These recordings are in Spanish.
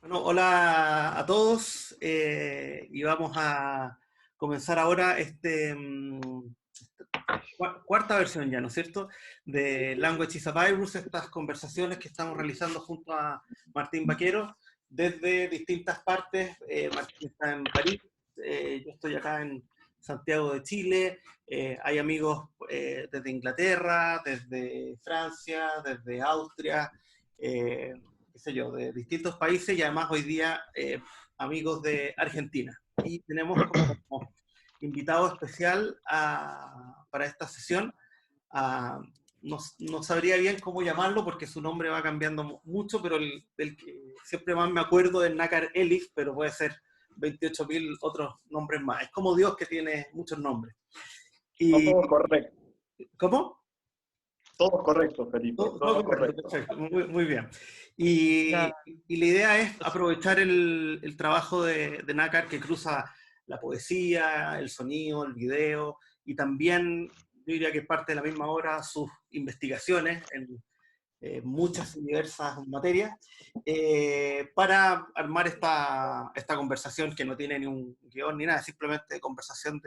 Bueno, hola a todos y vamos a comenzar ahora cuarta versión ya, ¿no es cierto?, de Language is a Virus, estas conversaciones que estamos realizando junto a Martín Baquero desde distintas partes. Martín está en París, yo estoy acá en Santiago de Chile, hay amigos desde Inglaterra, desde Francia, desde Austria, qué sé yo, de distintos países y además hoy día amigos de Argentina. Y tenemos como invitado especial para esta sesión. No sabría bien cómo llamarlo porque su nombre va cambiando mucho, pero el que siempre más me acuerdo es Nakar Elif, pero puede ser 28.000 otros nombres más. Es como Dios que tiene muchos nombres. Y, Todos correctos. ¿Cómo? Todos correctos, Felipe. Todo Todos correcto, correctos. perfecto, muy bien. Y la idea es aprovechar el trabajo de Nakar, que cruza la poesía, el sonido, el video, y también, yo diría que es parte de la misma obra, sus investigaciones en muchas y diversas materias, para armar esta conversación que no tiene ni un guión ni nada, es simplemente conversación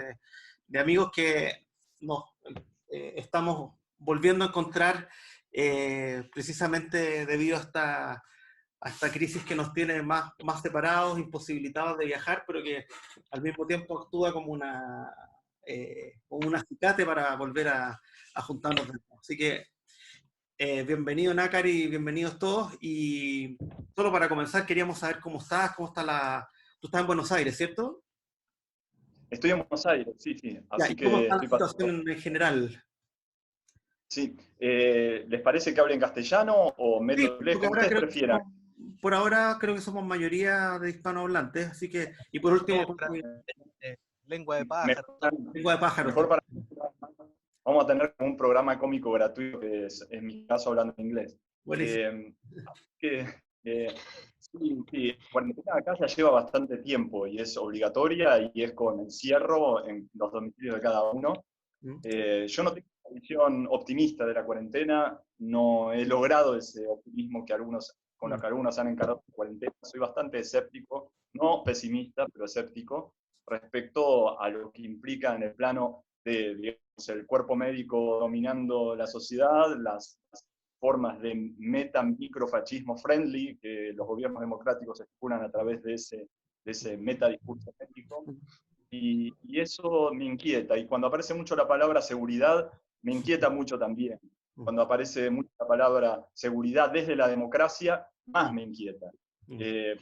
de amigos que nos estamos volviendo a encontrar precisamente debido a esta crisis que nos tiene más separados, imposibilitados de viajar, pero que al mismo tiempo actúa como un acicate para volver a juntarnos de nuevo. Así que bienvenido Nácar y bienvenidos todos. Y solo para comenzar queríamos saber cómo estás, Tú estás en Buenos Aires, ¿cierto? Estoy en Buenos Aires, sí, sí. Ya, Así ¿y cómo que está la estoy pasando. situación en general? Sí. ¿Les parece que hable en castellano o Sí, meto inglés? porque Como ahora ustedes creo que prefieran. por ahora creo que somos mayoría de hispanohablantes, así que, y por último, Lengua de pájaro, Mejor, todo. lengua de pájaro. mejor para. Vamos a tener un programa cómico gratuito, que es en mi caso hablando en inglés. Buenísimo. Eh, que, sí, cuarentena acá ya lleva bastante tiempo y es obligatoria y es con encierro en los domicilios de cada uno. Yo no tengo una visión optimista de la cuarentena, no he logrado ese optimismo con el que algunos han encarado la cuarentena. Soy bastante escéptico, no pesimista, pero escéptico, respecto a lo que implica en el plano de, digamos, el cuerpo médico dominando la sociedad, las formas de meta-microfascismo friendly que los gobiernos democráticos estipulan a través de ese meta-discurso médico. Y eso me inquieta. Y cuando aparece mucho la palabra seguridad, me inquieta mucho también. Cuando aparece mucho la palabra seguridad desde la democracia, más me inquieta.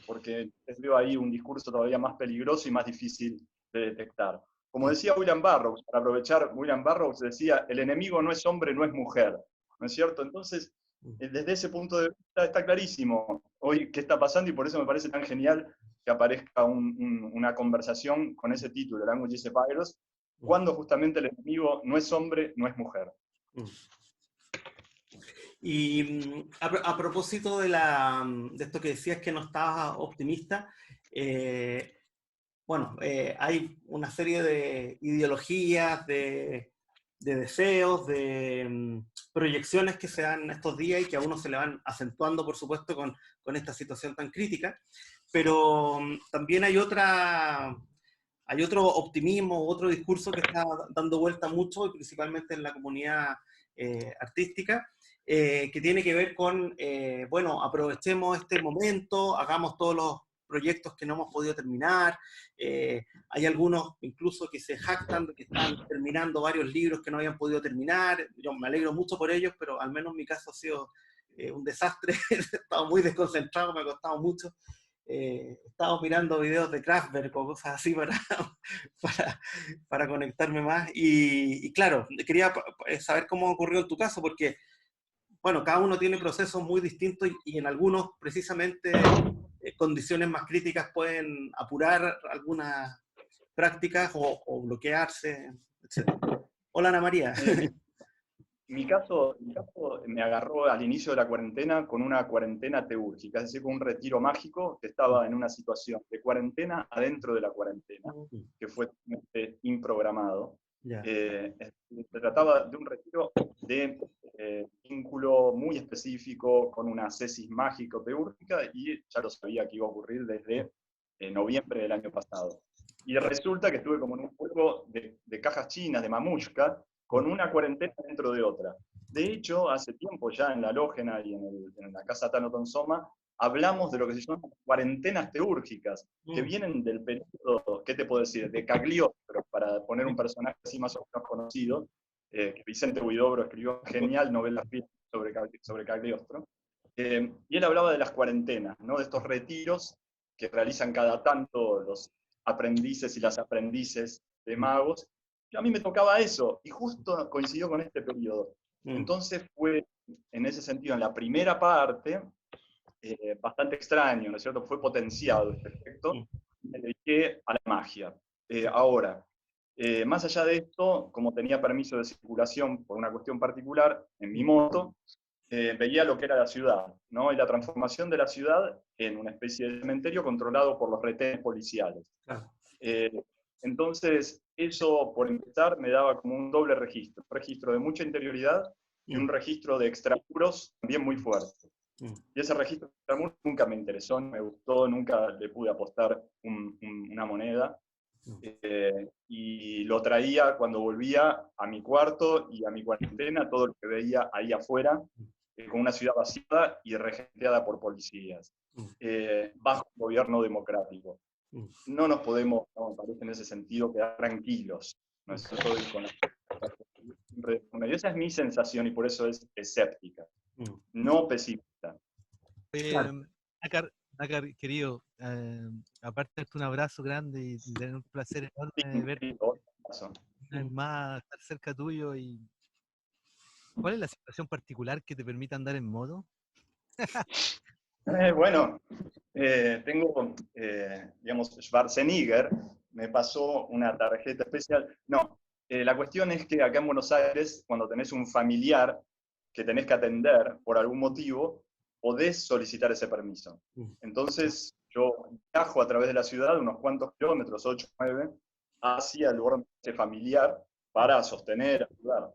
Porque veo ahí un discurso todavía más peligroso y más difícil de detectar. Como decía William Burroughs, para aprovechar, William Burroughs decía, el enemigo no es hombre, no es mujer. ¿No es cierto? Entonces, desde ese punto de vista está clarísimo hoy qué está pasando y por eso me parece tan genial que aparezca una conversación con ese título, Language is a Virus, cuando justamente el enemigo no es hombre, no es mujer. Y a propósito de esto que decías que no estabas optimista, bueno, hay una serie de ideologías, de deseos, de proyecciones que se dan estos días y que a uno se le van acentuando, por supuesto, con esta situación tan crítica, pero también hay otro optimismo, otro discurso que está dando vuelta mucho, y principalmente en la comunidad artística, que tiene que ver con, bueno, aprovechemos este momento, hagamos todos los proyectos que no hemos podido terminar. Hay algunos incluso que se jactan de que están terminando varios libros que no habían podido terminar. Yo me alegro mucho por ellos, pero al menos en mi caso ha sido un desastre. He estado muy desconcentrado, me ha costado mucho. He estado mirando videos de Kraftwerk o cosas así para conectarme más. Y claro, quería saber cómo ocurrió en tu caso, porque bueno, cada uno tiene procesos muy distintos y en algunos precisamente condiciones más críticas pueden apurar algunas prácticas o bloquearse, etc. Hola Ana María. Mi caso me agarró al inicio de la cuarentena con una cuarentena teúrgica, es decir, con un retiro mágico que estaba en una situación de cuarentena adentro de la cuarentena, que fue improgramado. Ya. Se trataba de un retiro de vínculo muy específico específico, con una cesis mágico-teúrgica, y ya lo sabía que iba a ocurrir desde noviembre del año pasado. Y resulta que estuve como en un juego de cajas chinas, de mamushka, con una cuarentena dentro de otra. De hecho, hace tiempo ya en la Lógena y en la casa Tano Tonsoma, hablamos de lo que se llaman cuarentenas teúrgicas, que vienen del periodo, ¿qué te puedo decir?, de Cagliostro, para poner un personaje así más o menos conocido, que Vicente Huidobro escribió genial novela sobre Cagliostro, y él hablaba de las cuarentenas, ¿no?, de estos retiros que realizan cada tanto los aprendices y las aprendices de magos, y a mí me tocaba eso, y justo coincidió con este periodo. Entonces fue, en ese sentido, en la primera parte, bastante extraño, ¿no es cierto? Fue potenciado este efecto, me dediqué a la magia. Ahora, más allá de esto, como tenía permiso de circulación por una cuestión particular en mi moto, veía lo que era la ciudad, ¿no? Y la transformación de la ciudad en una especie de cementerio controlado por los retenes policiales. Entonces, eso, por empezar, me daba como un doble registro. Un registro de mucha interioridad y un registro de extramuros también muy fuerte. Y ese registro de extramuros nunca me interesó, no me gustó, nunca le pude apostar una moneda. Y lo traía cuando volvía a mi cuarto y a mi cuarentena, todo lo que veía ahí afuera, con una ciudad vacía y regenteada por policías, bajo un gobierno democrático. No nos podemos, no, me parece en ese sentido, quedar tranquilos. ¿No es cierto? Y esa es mi sensación y por eso es escéptica, no pesimista. Nácar, querido, aparte de darte un abrazo grande y tener un placer enorme verte más, estar cerca tuyo. Y ¿cuál es la situación particular que te permite andar en moto? Bueno, tengo, digamos, Schwarzenegger me pasó una tarjeta especial. No, la cuestión es que acá en Buenos Aires, cuando tenés un familiar que tenés que atender por algún motivo, podés solicitar ese permiso. Entonces, yo viajo a través de la ciudad unos cuantos kilómetros, 8 o 9, hacia el lugar de ese familiar para sostener, ayudar.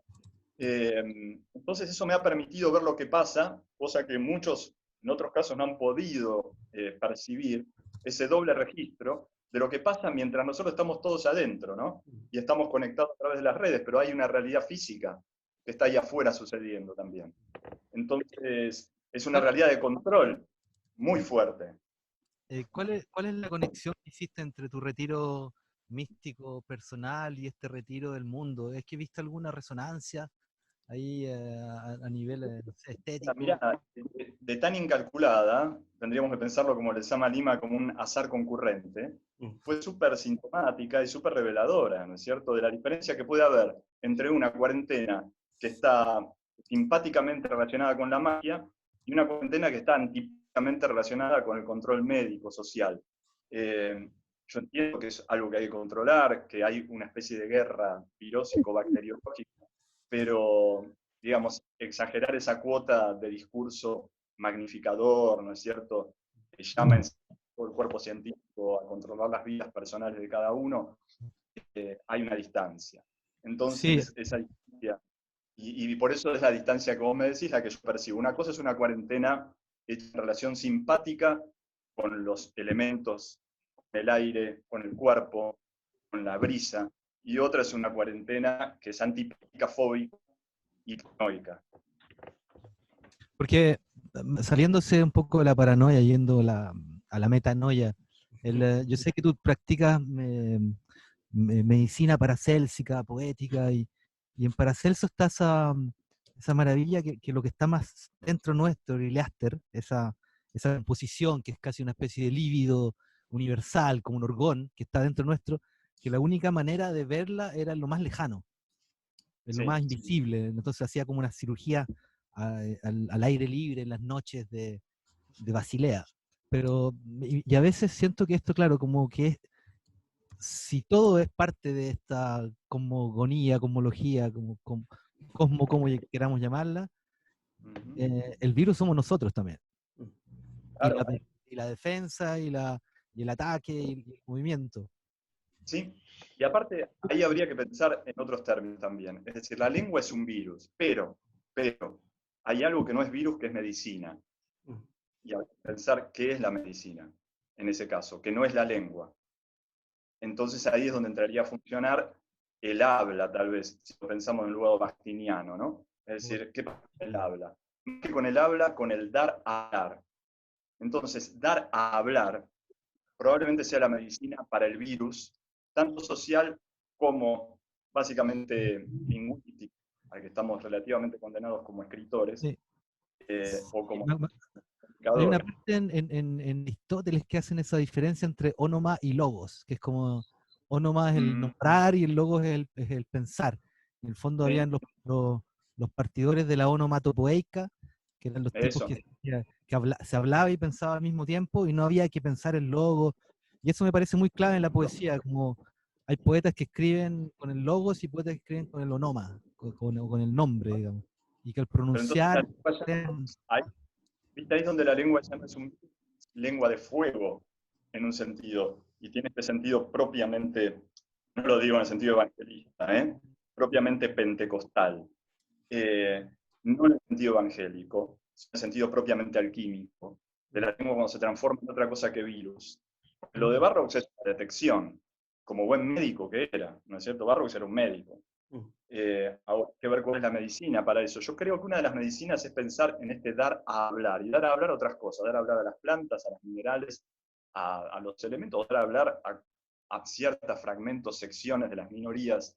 Entonces, eso me ha permitido ver lo que pasa, cosa que muchos en otros casos no han podido percibir, ese doble registro de lo que pasa mientras nosotros estamos todos adentro, ¿no? Y estamos conectados a través de las redes, pero hay una realidad física que está ahí afuera sucediendo también. Entonces, es una realidad de control muy fuerte. ¿Cuál es la conexión que hiciste entre tu retiro místico personal y este retiro del mundo? ¿Es que viste alguna resonancia ahí a nivel no sé, estético? Mirá, de tan incalculada, tendríamos que pensarlo como le llama Lima, como un azar concurrente, fue súper sintomática y súper reveladora, ¿no es cierto?, de la diferencia que puede haber entre una cuarentena que está simpáticamente relacionada con la magia y una cuarentena que está antipáticamente relacionada con el control médico, social. Yo entiendo que es algo que hay que controlar, que hay una especie de guerra virósico-bacteriológica, pero, digamos, exagerar esa cuota de discurso magnificador, ¿no es cierto?, que llama en todo el cuerpo científico a controlar las vidas personales de cada uno, hay una distancia. Entonces, sí, esa distancia, y por eso es la distancia que vos me decís, la que yo percibo. Una cosa es una cuarentena hecha en relación simpática con los elementos, con el aire, con el cuerpo, con la brisa, y otra es una cuarentena que es antipática, fóbica y paranoica. Porque saliéndose un poco de la paranoia, yendo a la metanoia, yo sé que tú practicas medicina paracélsica, poética, y en Paracelso está esa maravilla que lo que está más dentro nuestro, el Leaster, esa composición que es casi una especie de líbido universal, como un orgón que está dentro nuestro, que la única manera de verla era en lo más lejano, en lo más invisible. Entonces hacía como una cirugía al aire libre en las noches de Basilea. Pero, y a veces siento que esto, claro, como que si todo es parte de esta cosmogonía, cosmología, como queramos llamarla, el virus somos nosotros también. Claro. Y la defensa, y el ataque, y el movimiento. Sí, y aparte ahí habría que pensar en otros términos también. Es decir, la lengua es un virus, pero hay algo que no es virus, que es medicina. Y hay que pensar qué es la medicina, en ese caso, que no es la lengua. Entonces ahí es donde entraría a funcionar el habla, tal vez, si lo pensamos en el lugar bastiniano, ¿no? Es decir, ¿qué pasa con el habla? Más que con el habla, con el dar a hablar. Entonces, dar a hablar probablemente sea la medicina para el virus, tanto social como básicamente lingüístico, al que estamos relativamente condenados como escritores Sí. o como Hay una comunicadores. parte en Aristóteles que hacen esa diferencia entre ónoma y logos, que es como ónoma es el nombrar y el logos es el pensar. En el fondo habían los partidores de la onomatopoeica, que eran los tipos Eso. se hablaba y pensaba al mismo tiempo y no había que pensar el logo. Y eso me parece muy clave en la poesía, como hay poetas que escriben con el logos y poetas que escriben con el onoma, con el nombre, digamos. Y que al Pero entonces la pronunciar... lengua ahí, ¿viste? Ahí es donde la lengua ya no es una lengua de fuego, en un sentido, y tiene este sentido propiamente, no lo digo en el sentido evangelista, propiamente pentecostal, no en el sentido evangélico, sino en el sentido propiamente alquímico, de la lengua cuando se transforma en otra cosa que virus. Lo de Barrows es una detección, como buen médico que era, ¿no es cierto? Barrows era un médico. Ahora, hay que ver cuál es la medicina para eso. Yo creo que una de las medicinas es pensar en este dar a hablar, y dar a hablar a otras cosas, dar a hablar a las plantas, a los minerales, a los elementos, dar a hablar a ciertos fragmentos, secciones de las minorías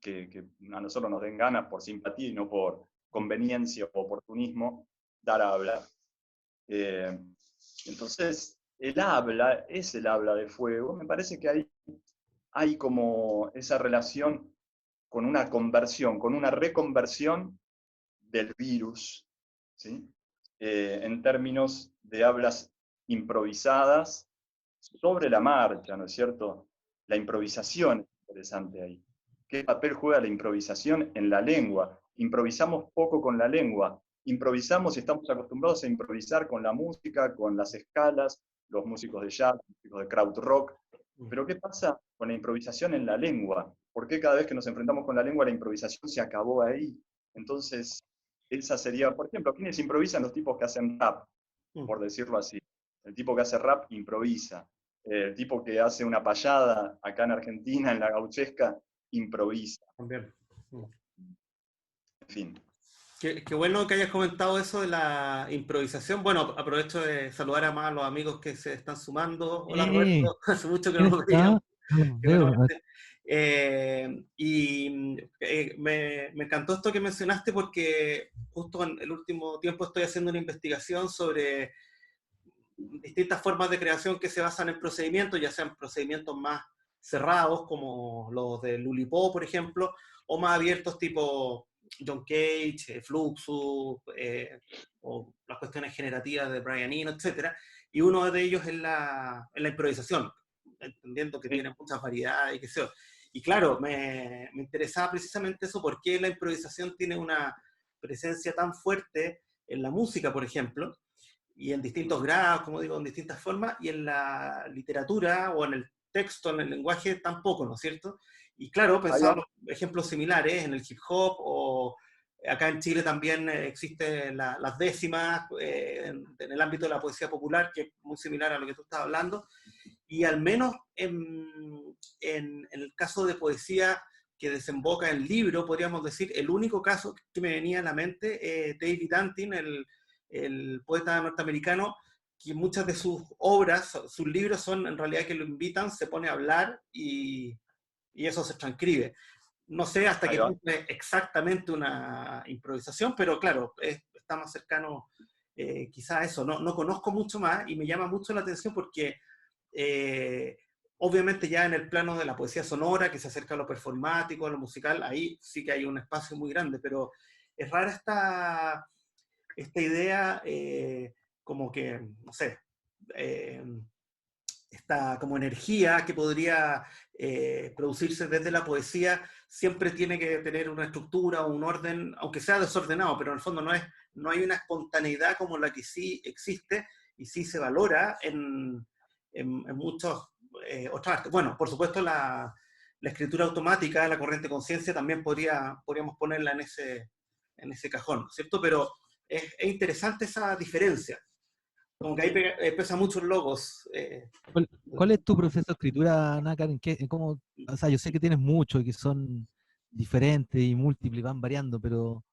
que a nosotros nos den ganas por simpatía y no por conveniencia o oportunismo, dar a hablar. Entonces, el habla es el habla de fuego. Me parece que hay como esa relación con una conversión, con una reconversión del virus, ¿sí? En términos de hablas improvisadas sobre la marcha, ¿no es cierto? La improvisación es interesante ahí. ¿Qué papel juega la improvisación en la lengua? Improvisamos poco con la lengua, improvisamos y estamos acostumbrados a improvisar con la música, con las escalas, los músicos de jazz, los músicos de krautrock. Pero ¿qué pasa con la improvisación en la lengua? ¿Por qué cada vez que nos enfrentamos con la lengua la improvisación se acabó ahí? Entonces, esa sería, por ejemplo, ¿quiénes improvisan? Los tipos que hacen rap, por decirlo así. El tipo que hace rap improvisa. El tipo que hace una payada acá en Argentina, en la gauchesca, improvisa. También. En fin. Qué bueno que hayas comentado eso de la improvisación. Bueno, aprovecho de saludar a más a los amigos que se están sumando. Hola Roberto, hace mucho que no ¿Quién nos está? veíamos. No los Qué bueno veo. verte. Me encantó esto que mencionaste porque justo en el último tiempo estoy haciendo una investigación sobre distintas formas de creación que se basan en procedimientos, ya sean procedimientos más cerrados como los de Lulipó, por ejemplo, o más abiertos tipo John Cage, Fluxus, o las cuestiones generativas de Brian Eno, etc. Y uno de ellos es la improvisación, entendiendo que tiene muchas variedades y qué sé yo. Y claro, me interesaba precisamente eso, por qué la improvisación tiene una presencia tan fuerte en la música, por ejemplo, y en distintos grados, como digo, en distintas formas, y en la literatura o en el texto, en el lenguaje, tampoco, ¿no es cierto? Y claro, pensaba los ejemplos similares en el hip hop, o acá en Chile también existen las décimas en el ámbito de la poesía popular, que es muy similar a lo que tú estás hablando, y al menos en el caso de poesía que desemboca en libro, podríamos decir, el único caso que me venía a la mente, David Antin, el poeta norteamericano, que muchas de sus obras, sus libros son en realidad que lo invitan, se pone a hablar y eso se transcribe. No sé hasta qué punto es exactamente una improvisación, pero claro, está más cercano quizá a eso. No conozco mucho más y me llama mucho la atención porque obviamente ya en el plano de la poesía sonora, que se acerca a lo performático, a lo musical, ahí sí que hay un espacio muy grande, pero es rara esta idea como que, no sé, esta como energía que podría producirse desde la poesía, siempre tiene que tener una estructura, un orden, aunque sea desordenado, pero en el fondo no hay una espontaneidad como la que sí existe y sí se valora en muchos otras artes. Bueno, por supuesto la escritura automática, la corriente conciencia, también podríamos ponerla en ese cajón, ¿cierto? Pero es interesante esa diferencia. Como que ahí pesa mucho el logos. ¿Cuál es tu proceso de escritura, Nácar? O sea, yo sé que tienes muchos y que son diferentes y múltiples, van variando, pero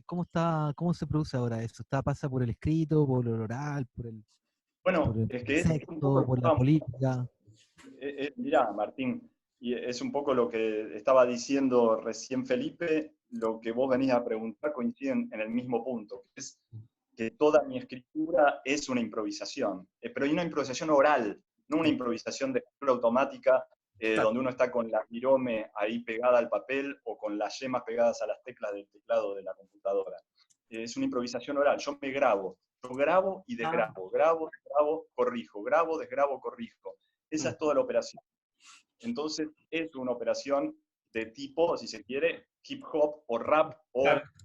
¿cómo se produce ahora eso? ¿Pasa por el escrito, por el oral, por Bueno, el es que es un poco texto, lo que por la estábamos. política? Mirá, Martín, y es un poco lo que estaba diciendo recién Felipe, lo que vos venís a preguntar coincide en el mismo punto, que es que toda mi escritura es una improvisación, pero hay una improvisación oral, no una improvisación de escritura automática, Claro. donde uno está con la virome ahí pegada al papel o con las yemas pegadas a las teclas del teclado de la computadora. Es una improvisación oral, yo me grabo, yo grabo y desgrabo, grabo, desgrabo, corrijo, grabo, desgrabo, corrijo. Esa es toda la operación. Entonces es una operación de tipo, si se quiere, hip hop o rap o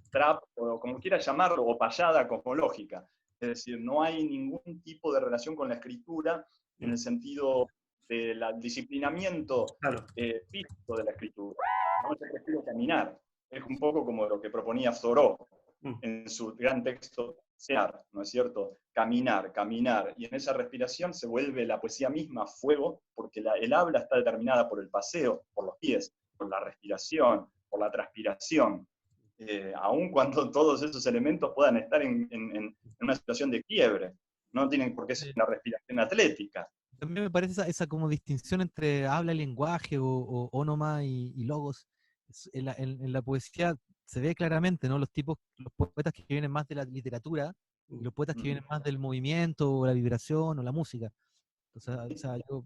trap, o como quiera llamarlo, o payada cosmológica. Es decir, no hay ningún tipo de relación con la escritura en el sentido del disciplinamiento físico de la escritura. No, yo prefiero caminar. Es un poco como lo que proponía Thoreau en su gran texto Sear, ¿no es cierto? Caminar, caminar, y en esa respiración se vuelve la poesía misma fuego, porque el habla está determinada por el paseo, por los pies, por la respiración, por la transpiración, aun cuando todos esos elementos puedan estar en una situación de quiebre, no tienen por qué ser una respiración atlética. También me parece esa como distinción entre habla y lenguaje o ónoma y logos. En la poesía se ve claramente, ¿no? Los poetas que vienen más de la literatura y los poetas que vienen más del movimiento o la vibración o la música. O sea, yo,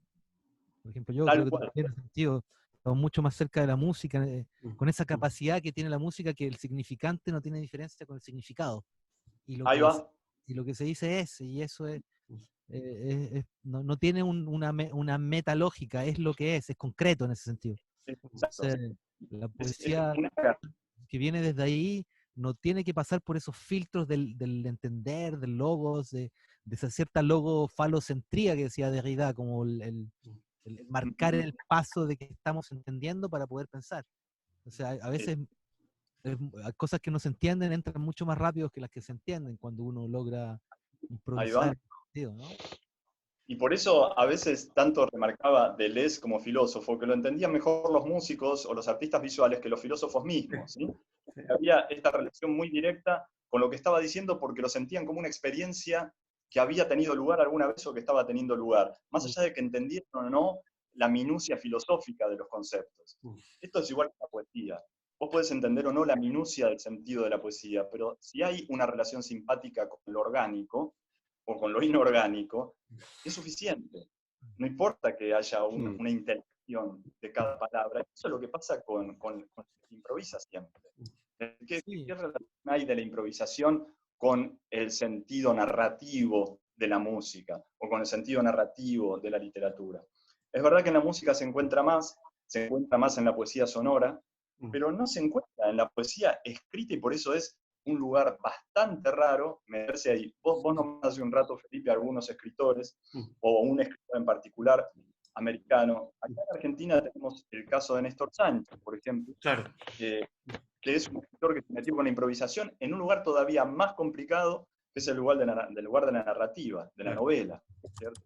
por ejemplo, yo Tal creo que cual. también en ese sentido estamos mucho más cerca de la música, con esa capacidad que tiene la música que el significante no tiene diferencia con el significado. Y Ahí va. y lo que se dice y eso no tiene una metalógica, es lo que es concreto en ese sentido. Exacto. Entonces, la Es poesía una... que viene desde ahí no tiene que pasar por esos filtros del entender, del logos, de esa cierta logofalocentría que decía Derrida, como el marcar el paso de que estamos entendiendo para poder pensar. O sea, a veces hay cosas que no se entienden, entran mucho más rápido que las que se entienden cuando uno logra Ahí va. improvisar, ¿no? Y por eso a veces tanto remarcaba Deleuze como filósofo, que lo entendían mejor los músicos o los artistas visuales que los filósofos mismos, ¿sí? Había esta relación muy directa con lo que estaba diciendo porque lo sentían como una experiencia que había tenido lugar alguna vez o que estaba teniendo lugar, más allá de que entendieran o no la minucia filosófica de los conceptos. Esto es igual que la poesía. Vos podés entender o no la minucia del sentido de la poesía, pero si hay una relación simpática con lo orgánico o con lo inorgánico, es suficiente. No importa que haya una intelección de cada palabra. Eso es lo que pasa con el que improvisa siempre. ¿Qué relación hay de la improvisación con el sentido narrativo de la música o con el sentido narrativo de la literatura? Es verdad que en la música se encuentra más en la poesía sonora, pero no se encuentra en la poesía escrita y por eso es un lugar bastante raro meterse ahí. Vos nomás hace un rato, Felipe, algunos escritores, o un escritor en particular americano. Acá en Argentina tenemos el caso de Néstor Sánchez, por ejemplo, Claro. Que es un escritor que se metió con la improvisación en un lugar todavía más complicado, que es el lugar de la narrativa, de la novela, ¿cierto?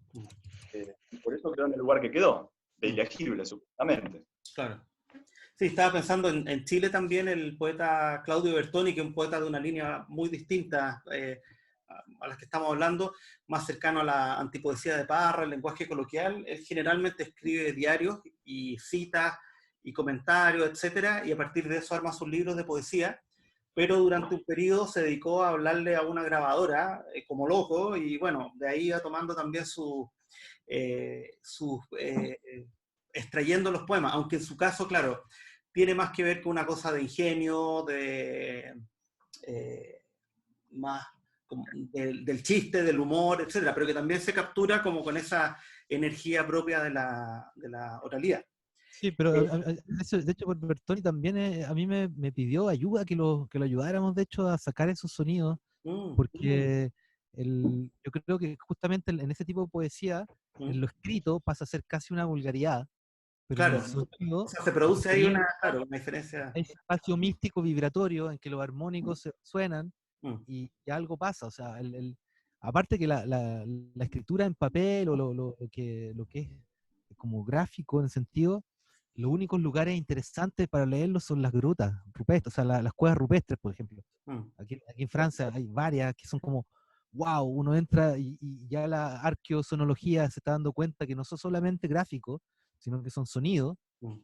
Por eso quedó en el lugar que quedó, de ilegible, supuestamente. Claro. Sí, estaba pensando en Chile también el poeta Claudio Bertoni, que es un poeta de una línea muy distinta a las que estamos hablando, más cercano a la antipoesía de Parra, el lenguaje coloquial. Él generalmente escribe diarios y citas y comentarios, etcétera, y a partir de eso arma sus libros de poesía, pero durante un periodo se dedicó a hablarle a una grabadora como loco, y bueno, de ahí iba tomando también extrayendo los poemas, aunque en su caso, claro, tiene más que ver con una cosa de ingenio, más del chiste, del humor, etcétera, pero que también se captura como con esa energía propia de la oralidad. Sí, pero de hecho Bertoni también a mí me pidió ayuda, que lo ayudáramos de hecho a sacar esos sonidos, porque yo creo que justamente en ese tipo de poesía, en lo escrito pasa a ser casi una vulgaridad, pero en Claro, el sonido, o sea, se produce ahí una diferencia. hay espacio místico vibratorio en que los armónicos suenan y algo pasa, o sea, aparte que la escritura en papel o lo que es como gráfico en el sentido, los únicos lugares interesantes para leerlo son las grutas rupestres, o sea, las cuevas rupestres, por ejemplo. Aquí en Francia hay varias que son como, wow, uno entra y ya la arqueosonología se está dando cuenta que no son solamente gráficos, sino que son sonidos,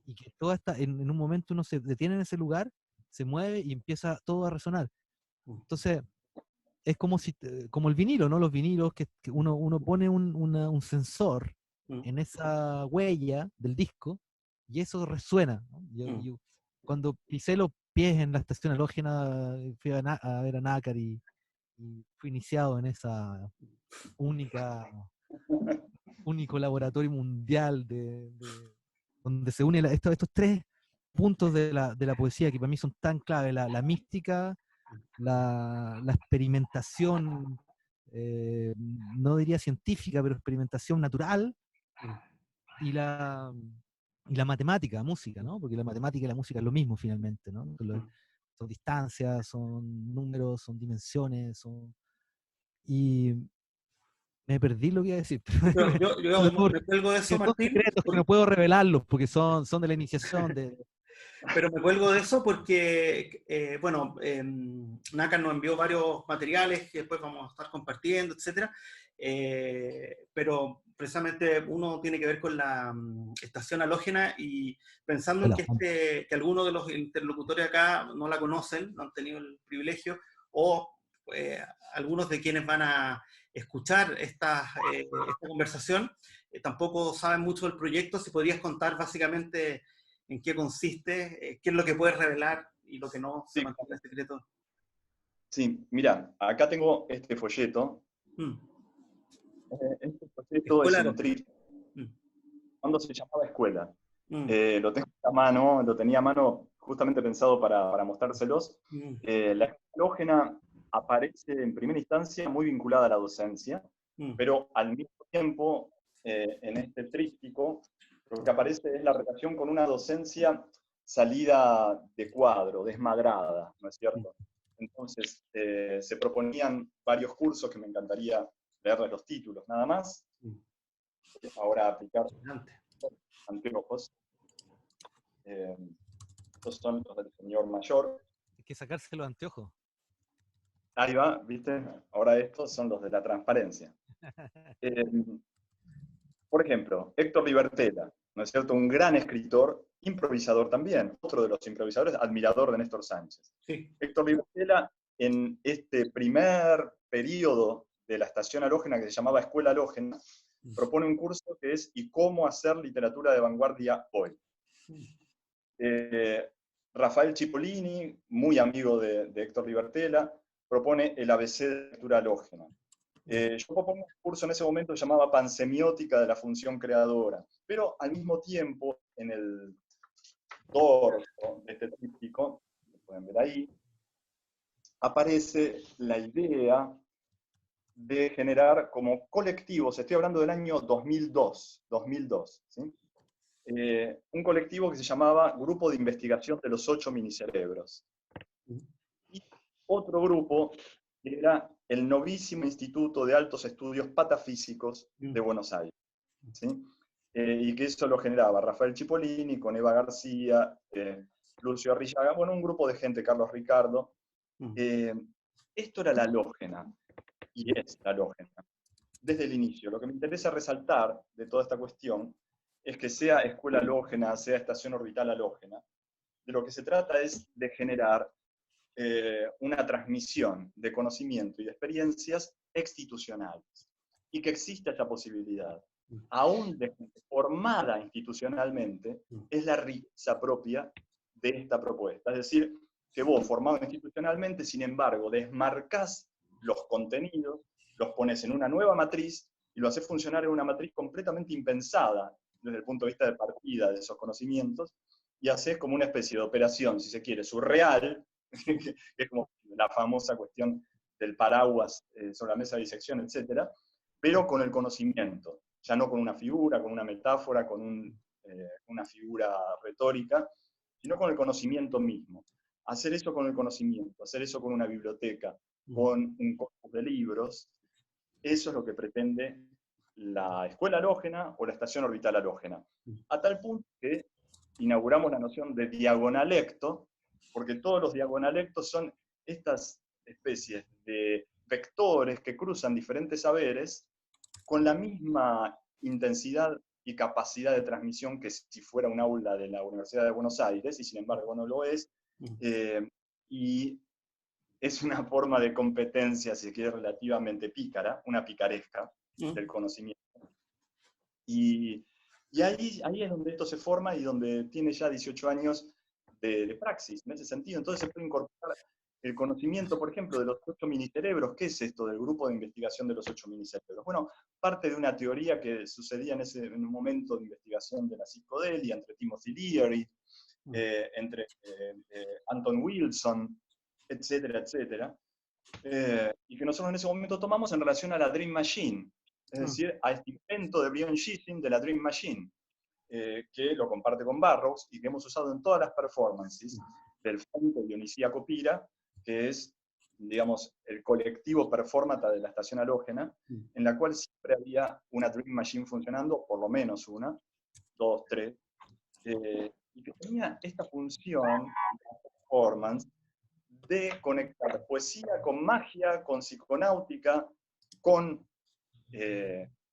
y que en un momento uno se detiene en ese lugar, se mueve y empieza todo a resonar. Entonces, es como como el vinilo, ¿no? Los vinilos que uno pone un sensor en esa huella del disco y eso resuena, ¿no? Cuando pisé los pies en la estación halógena, fui a ver a Nácar y fui iniciado en esa único laboratorio mundial donde se unen estos tres puntos de la poesía que para mí son tan clave, la mística, la experimentación, no diría científica, pero experimentación natural, y la matemática, música, ¿no? Porque la matemática y la música es lo mismo finalmente, ¿no? Son distancias, son números, son dimensiones, y me perdí lo que iba a decir. Yo me cuelgo de eso, Son Martín. secretos que no puedo revelarlos porque son de la iniciación. Pero me cuelgo de eso porque, bueno, NACA nos envió varios materiales que después vamos a estar compartiendo, etcétera. Pero precisamente uno tiene que ver con la estación halógena y pensando en que algunos de los interlocutores acá no la conocen, no han tenido el privilegio, o algunos de quienes van a escuchar esta conversación tampoco saben mucho del proyecto. Si podrías contar básicamente en qué consiste, qué es lo que puedes revelar y lo que no se mantiene secreto. Sí, mira, acá tengo este folleto. Este folleto es un tríptico. ¿Cuándo se llamaba Escuela? Lo tengo a mano, lo tenía a mano justamente pensado para mostrárselos. La escuela halógena aparece en primera instancia muy vinculada a la docencia, pero al mismo tiempo, en este tríptico, lo que aparece es la relación con una docencia salida de cuadro, desmadrada, ¿no es cierto? Entonces, se proponían varios cursos que me encantaría leerles los títulos, nada más. Ahora aplicar anteojos. Estos son los del señor mayor. Hay que sacarse los anteojos. Ahí va, ¿viste? Ahora estos son los de la transparencia. Por ejemplo, Héctor Libertela, ¿no es cierto? Un gran escritor, improvisador también, otro de los improvisadores, admirador de Néstor Sánchez. Sí. Héctor Libertela, en este primer periodo de la estación halógena que se llamaba Escuela Halógena, propone un curso que es ¿Y cómo hacer literatura de vanguardia hoy? Rafael Cipollini, muy amigo de Héctor Libertela, propone el ABC de lectura halógena. Yo propongo un curso en ese momento que se llamaba Pansemiótica de la función creadora, pero al mismo tiempo, en el dorso de este tríptico, que pueden ver ahí, aparece la idea de generar como colectivos, estoy hablando del año 2002, ¿sí? Un colectivo que se llamaba Grupo de Investigación de los 8 Minicerebros. Y otro grupo que era el novísimo Instituto de Altos Estudios Patafísicos de Buenos Aires. ¿Sí? Y que eso lo generaba Rafael Cipollini con Eva García, Lucio Arrillaga, bueno, un grupo de gente, Carlos Ricardo. Esto era la halógena, y es la halógena, desde el inicio. Lo que me interesa resaltar de toda esta cuestión es que sea escuela halógena, sea estación orbital halógena, de lo que se trata es de generar una transmisión de conocimiento y de experiencias institucionales, y que exista esa posibilidad. Aún formada institucionalmente, es la riqueza propia de esta propuesta. Es decir, que vos, formado institucionalmente, sin embargo, desmarcás los contenidos, los pones en una nueva matriz y lo haces funcionar en una matriz completamente impensada desde el punto de vista de partida de esos conocimientos, y haces como una especie de operación, si se quiere, surreal, que es como la famosa cuestión del paraguas sobre la mesa de disección, etc., pero con el conocimiento, ya no con una figura, con una metáfora, con una figura retórica, sino con el conocimiento mismo. Hacer eso con el conocimiento, hacer eso con una biblioteca, con un corpus de libros. Eso es lo que pretende la escuela halógena o la estación orbital halógena. A tal punto que inauguramos la noción de diagonalecto, porque todos los diagonalectos son estas especies de vectores que cruzan diferentes saberes con la misma intensidad y capacidad de transmisión que si fuera un aula de la Universidad de Buenos Aires, y sin embargo no lo es, y es una forma de competencia, si se quiere, relativamente pícara, una picaresca del conocimiento. Y ahí es donde esto se forma y donde tiene ya 18 años de praxis, en ese sentido. Entonces se puede incorporar el conocimiento, por ejemplo, de los 8 minicerebros. ¿Qué es esto del grupo de investigación de los 8 minicerebros? Bueno, parte de una teoría que sucedía en un momento de investigación de la psicodelia entre Timothy Leary, entre Anton Wilson, etcétera, etcétera, y que nosotros en ese momento tomamos en relación a la Dream Machine, es decir, a este invento de Brion Gysin de la Dream Machine, que lo comparte con Burroughs y que hemos usado en todas las performances del Fondo Dionisia Copira, que es, digamos, el colectivo performata de la estación halógena, en la cual siempre había una Dream Machine funcionando, por lo menos una, 2, 3, y que tenía esta función, la performance, de conectar poesía con magia, con psiconáutica, con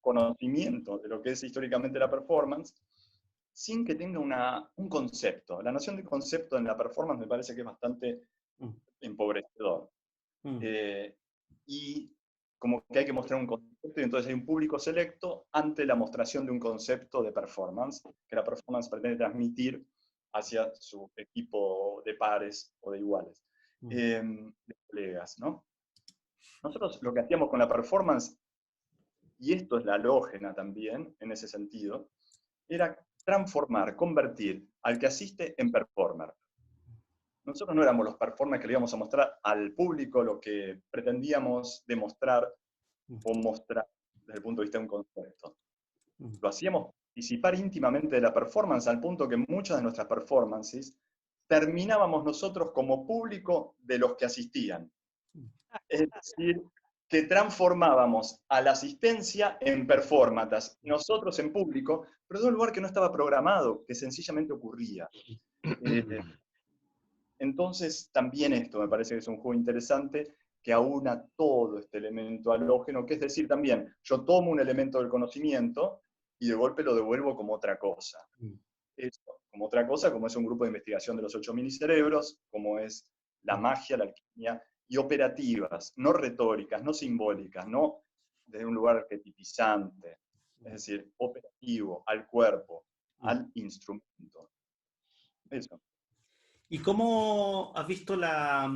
conocimiento de lo que es históricamente la performance, sin que tenga un concepto. La noción de concepto en la performance me parece que es bastante empobrecedor. Y como que hay que mostrar un concepto, y entonces hay un público selecto ante la mostración de un concepto de performance, que la performance pretende transmitir hacia su equipo de pares o de iguales, de colegas, ¿no? Nosotros lo que hacíamos con la performance, y esto es la halógena también, en ese sentido, era transformar, convertir al que asiste en performer. Nosotros no éramos los performers que le íbamos a mostrar al público lo que pretendíamos demostrar o mostrar desde el punto de vista de un concepto. Lo hacíamos participar íntimamente de la performance, al punto que muchas de nuestras performances terminábamos nosotros como público de los que asistían. Es decir, que transformábamos a la asistencia en performatas, nosotros en público, pero de un lugar que no estaba programado, que sencillamente ocurría. Entonces, también esto me parece que es un juego interesante que aúna todo este elemento halógeno, que es decir, también, yo tomo un elemento del conocimiento y de golpe lo devuelvo como otra cosa. Eso, como otra cosa, como es un grupo de investigación de los 8 minicerebros, como es la magia, la alquimia, y operativas, no retóricas, no simbólicas, no desde un lugar arquetipizante, es decir, operativo, al cuerpo, al instrumento. Eso. ¿Y cómo has visto la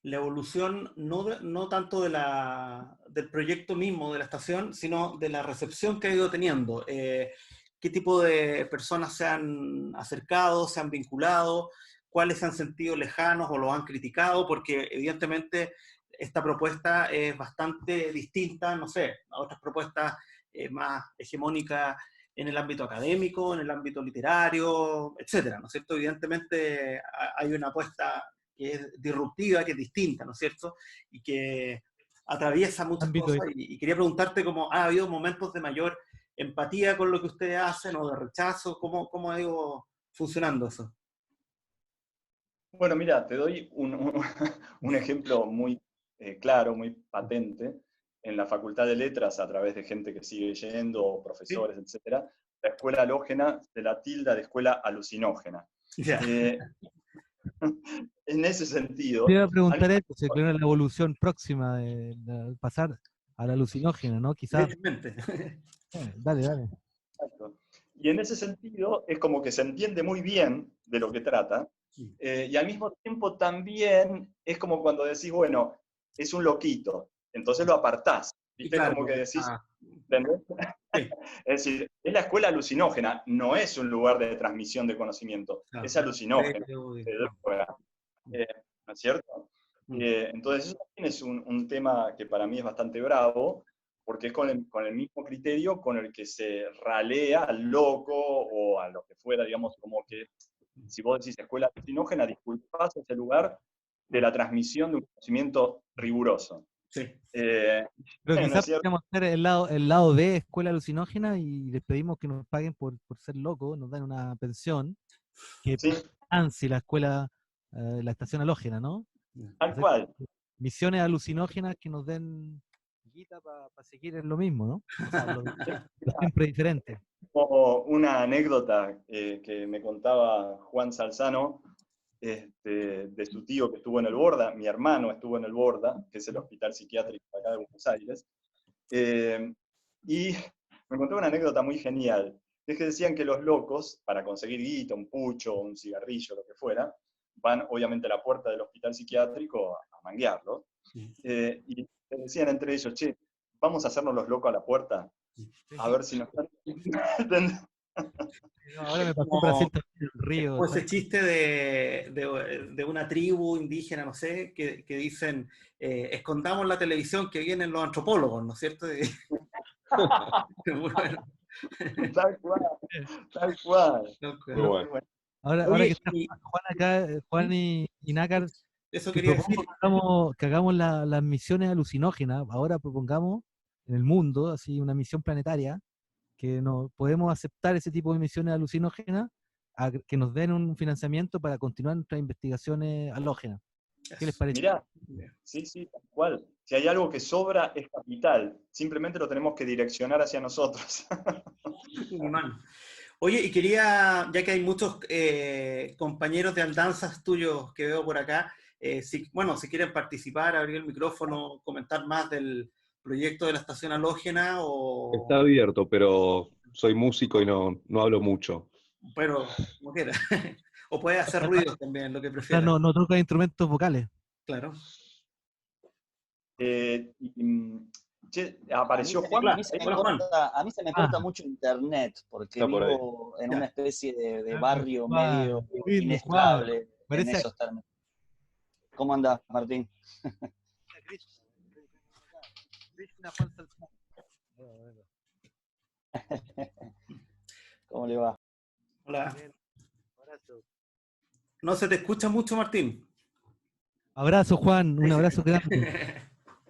evolución, no tanto del proyecto mismo de la estación, sino de la recepción que ha ido teniendo? ¿Qué tipo de personas se han acercado, se han vinculado? ¿Cuáles se han sentido lejanos o lo han criticado? Porque evidentemente esta propuesta es bastante distinta, no sé, a otras propuestas más hegemónicas en el ámbito académico, en el ámbito literario, etcétera, ¿no es cierto? Evidentemente hay una apuesta que es disruptiva, que es distinta, ¿no es cierto? Y que atraviesa muchas cosas. Y quería preguntarte cómo ha habido momentos de mayor empatía con lo que ustedes hacen o de rechazo, ¿cómo ha ido funcionando eso? Bueno, mira, te doy un ejemplo muy claro, muy patente. En la Facultad de Letras, a través de gente que sigue yendo, profesores, ¿sí? Etcétera, la escuela halógena se la tilda de escuela alucinógena. Yeah. En ese sentido... Te iba a preguntar esto, si creo en la evolución próxima de pasar a la alucinógena, ¿no? Quizás... Dale. Exacto. Y en ese sentido es como que se entiende muy bien de lo que trata, y al mismo tiempo también es como cuando decís, bueno, es un loquito, entonces lo apartás. ¿Viste? Claro, como que decís, ¿entendés? Sí. Es decir, es la escuela alucinógena, no es un lugar de transmisión de conocimiento, claro, es alucinógena. ¿No es cierto? Entonces eso también es un tema que para mí es bastante bravo, porque es con el mismo criterio con el que se ralea al loco o a lo que fuera, digamos, como que si vos decís escuela alucinógena, disculpás ese lugar, de la transmisión de un conocimiento riguroso. Sí. Pero ¿no es quizás cierto? podríamos hacer el lado de Escuela Alucinógena y les pedimos que nos paguen por ser locos, nos dan una pensión, que Sí, ANSI, la escuela, la estación halógena, ¿no? tal Hacer cual. misiones alucinógenas que nos den guita para seguir en lo mismo, ¿no? O sea, lo siempre diferente. Como una anécdota que me contaba Juan Salzano, de su tío que estuvo en el Borda, mi hermano estuvo en el Borda, que es el hospital psiquiátrico acá de Buenos Aires, y me contó una anécdota muy genial, que es que decían que los locos, para conseguir guita, un pucho, un cigarrillo, lo que fuera, van obviamente a la puerta del hospital psiquiátrico a manguearlo, y decían entre ellos, che, vamos a hacernos los locos a la puerta, a ver si nos están... No, ahora me pasó en Como Brasil también, el río. o ese chiste de una tribu indígena, no sé, que dicen, escondamos la televisión que vienen los antropólogos, ¿no es cierto? Bueno, Tal cual, tal cual. tal cual. Muy bueno. Ahora que Oye, está Juan acá, Juan ¿Mm? y Nácar, Eso te quería propongo decir. que hagamos las misiones alucinógenas. Ahora propongamos en el mundo, así, una misión planetaria, que no podemos aceptar ese tipo de misiones alucinógenas, que nos den un financiamiento para continuar nuestras investigaciones halógenas. ¿Qué les parece? Mirá, sí, sí, tal cual. Si hay algo que sobra es capital, simplemente lo tenemos que direccionar hacia nosotros. Humano. Oye, y quería, ya que hay muchos compañeros de andanzas tuyos que veo por acá, si quieren participar, abrir el micrófono, comentar más del proyecto de la estación halógena, Está abierto, pero soy músico y no hablo mucho. pero como quiera. O puede hacer ruidos también, lo que O sea, prefiera. no toca instrumentos vocales. Claro. Che, ¿apareció A Juan? mí se me Hola, Juan. corta, a mí se me corta mucho internet, porque Está por ahí. vivo en Ya. una especie de Ah, barrio Juan, medio ritmo, Juan. inestable en Parece esos términos. ¿Cómo andás, Martín? ¿Cómo le va? Hola. No se te escucha mucho, Martín. Abrazo, Juan, un abrazo grande.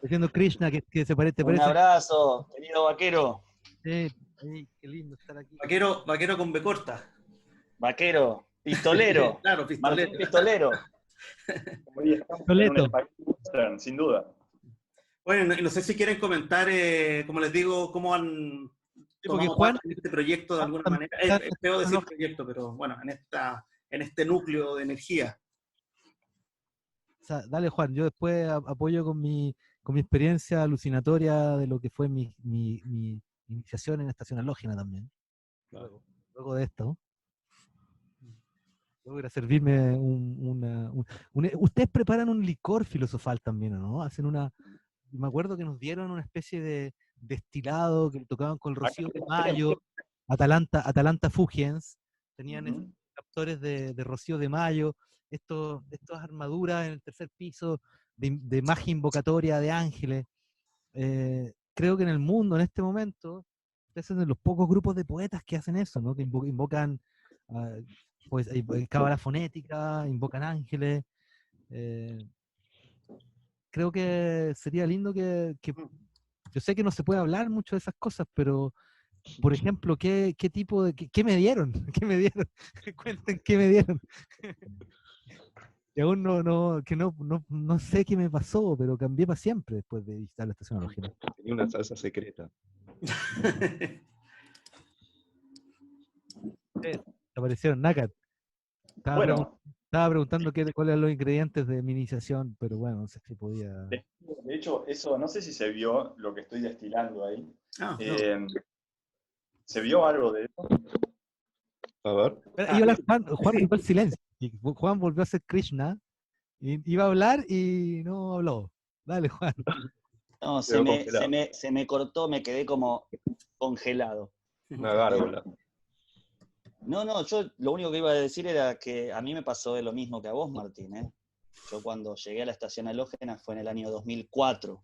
Diciendo Krishna que se parece, Un abrazo, querido vaquero. Sí, qué lindo estar aquí. Vaquero con B corta. Vaquero, pistolero. Claro, pistolero. Martín Pistolero. Hoy estamos en un Toledo. espacio western, sin duda. Bueno, y no sé si quieren comentar, como les digo, cómo han porque tomado Juan- parte en este proyecto de alguna manera. Es feo decir proyecto, pero bueno, en este núcleo de energía. O sea, dale, Juan, yo después apoyo con mi experiencia alucinatoria de lo que fue mi iniciación en estación halógena también. Luego de esto. Luego ir a servirme ustedes preparan un licor filosofal también, ¿no? Hacen me acuerdo que nos dieron una especie de destilado que tocaban con el Rocío de Mayo, Atalanta Fugiens, tenían estos captores de Rocío de Mayo, estas armaduras en el tercer piso de magia invocatoria de ángeles. Creo que en el mundo, en este momento, ustedes son de los pocos grupos de poetas que hacen eso, ¿no? Que invocan pues cábala fonética, invocan ángeles. Creo que sería lindo que yo sé que no se puede hablar mucho de esas cosas, pero por ejemplo, ¿qué tipo de qué me dieron? ¿Qué me dieron? Cuenten qué me dieron. Y aún no sé qué me pasó, pero cambié para siempre después de visitar la estación halógena. Tenía una salsa secreta. Aparecieron Nácar. Bueno, Estaba preguntando cuáles eran los ingredientes de mi iniciación, pero bueno, no sé si podía. de hecho, eso, no sé si se vio lo que estoy destilando ahí. Ah, no. ¿Se vio algo de eso? A ver. Juan rompió el silencio. Y Juan volvió a ser Krishna. Y iba a hablar y no habló. Dale, Juan. No, Quedó congelado. se me cortó, me quedé como congelado. Una gárgola. No, yo lo único que iba a decir era que a mí me pasó lo mismo que a vos, Martín, ¿eh? Yo cuando llegué a la estación halógena fue en el año 2004,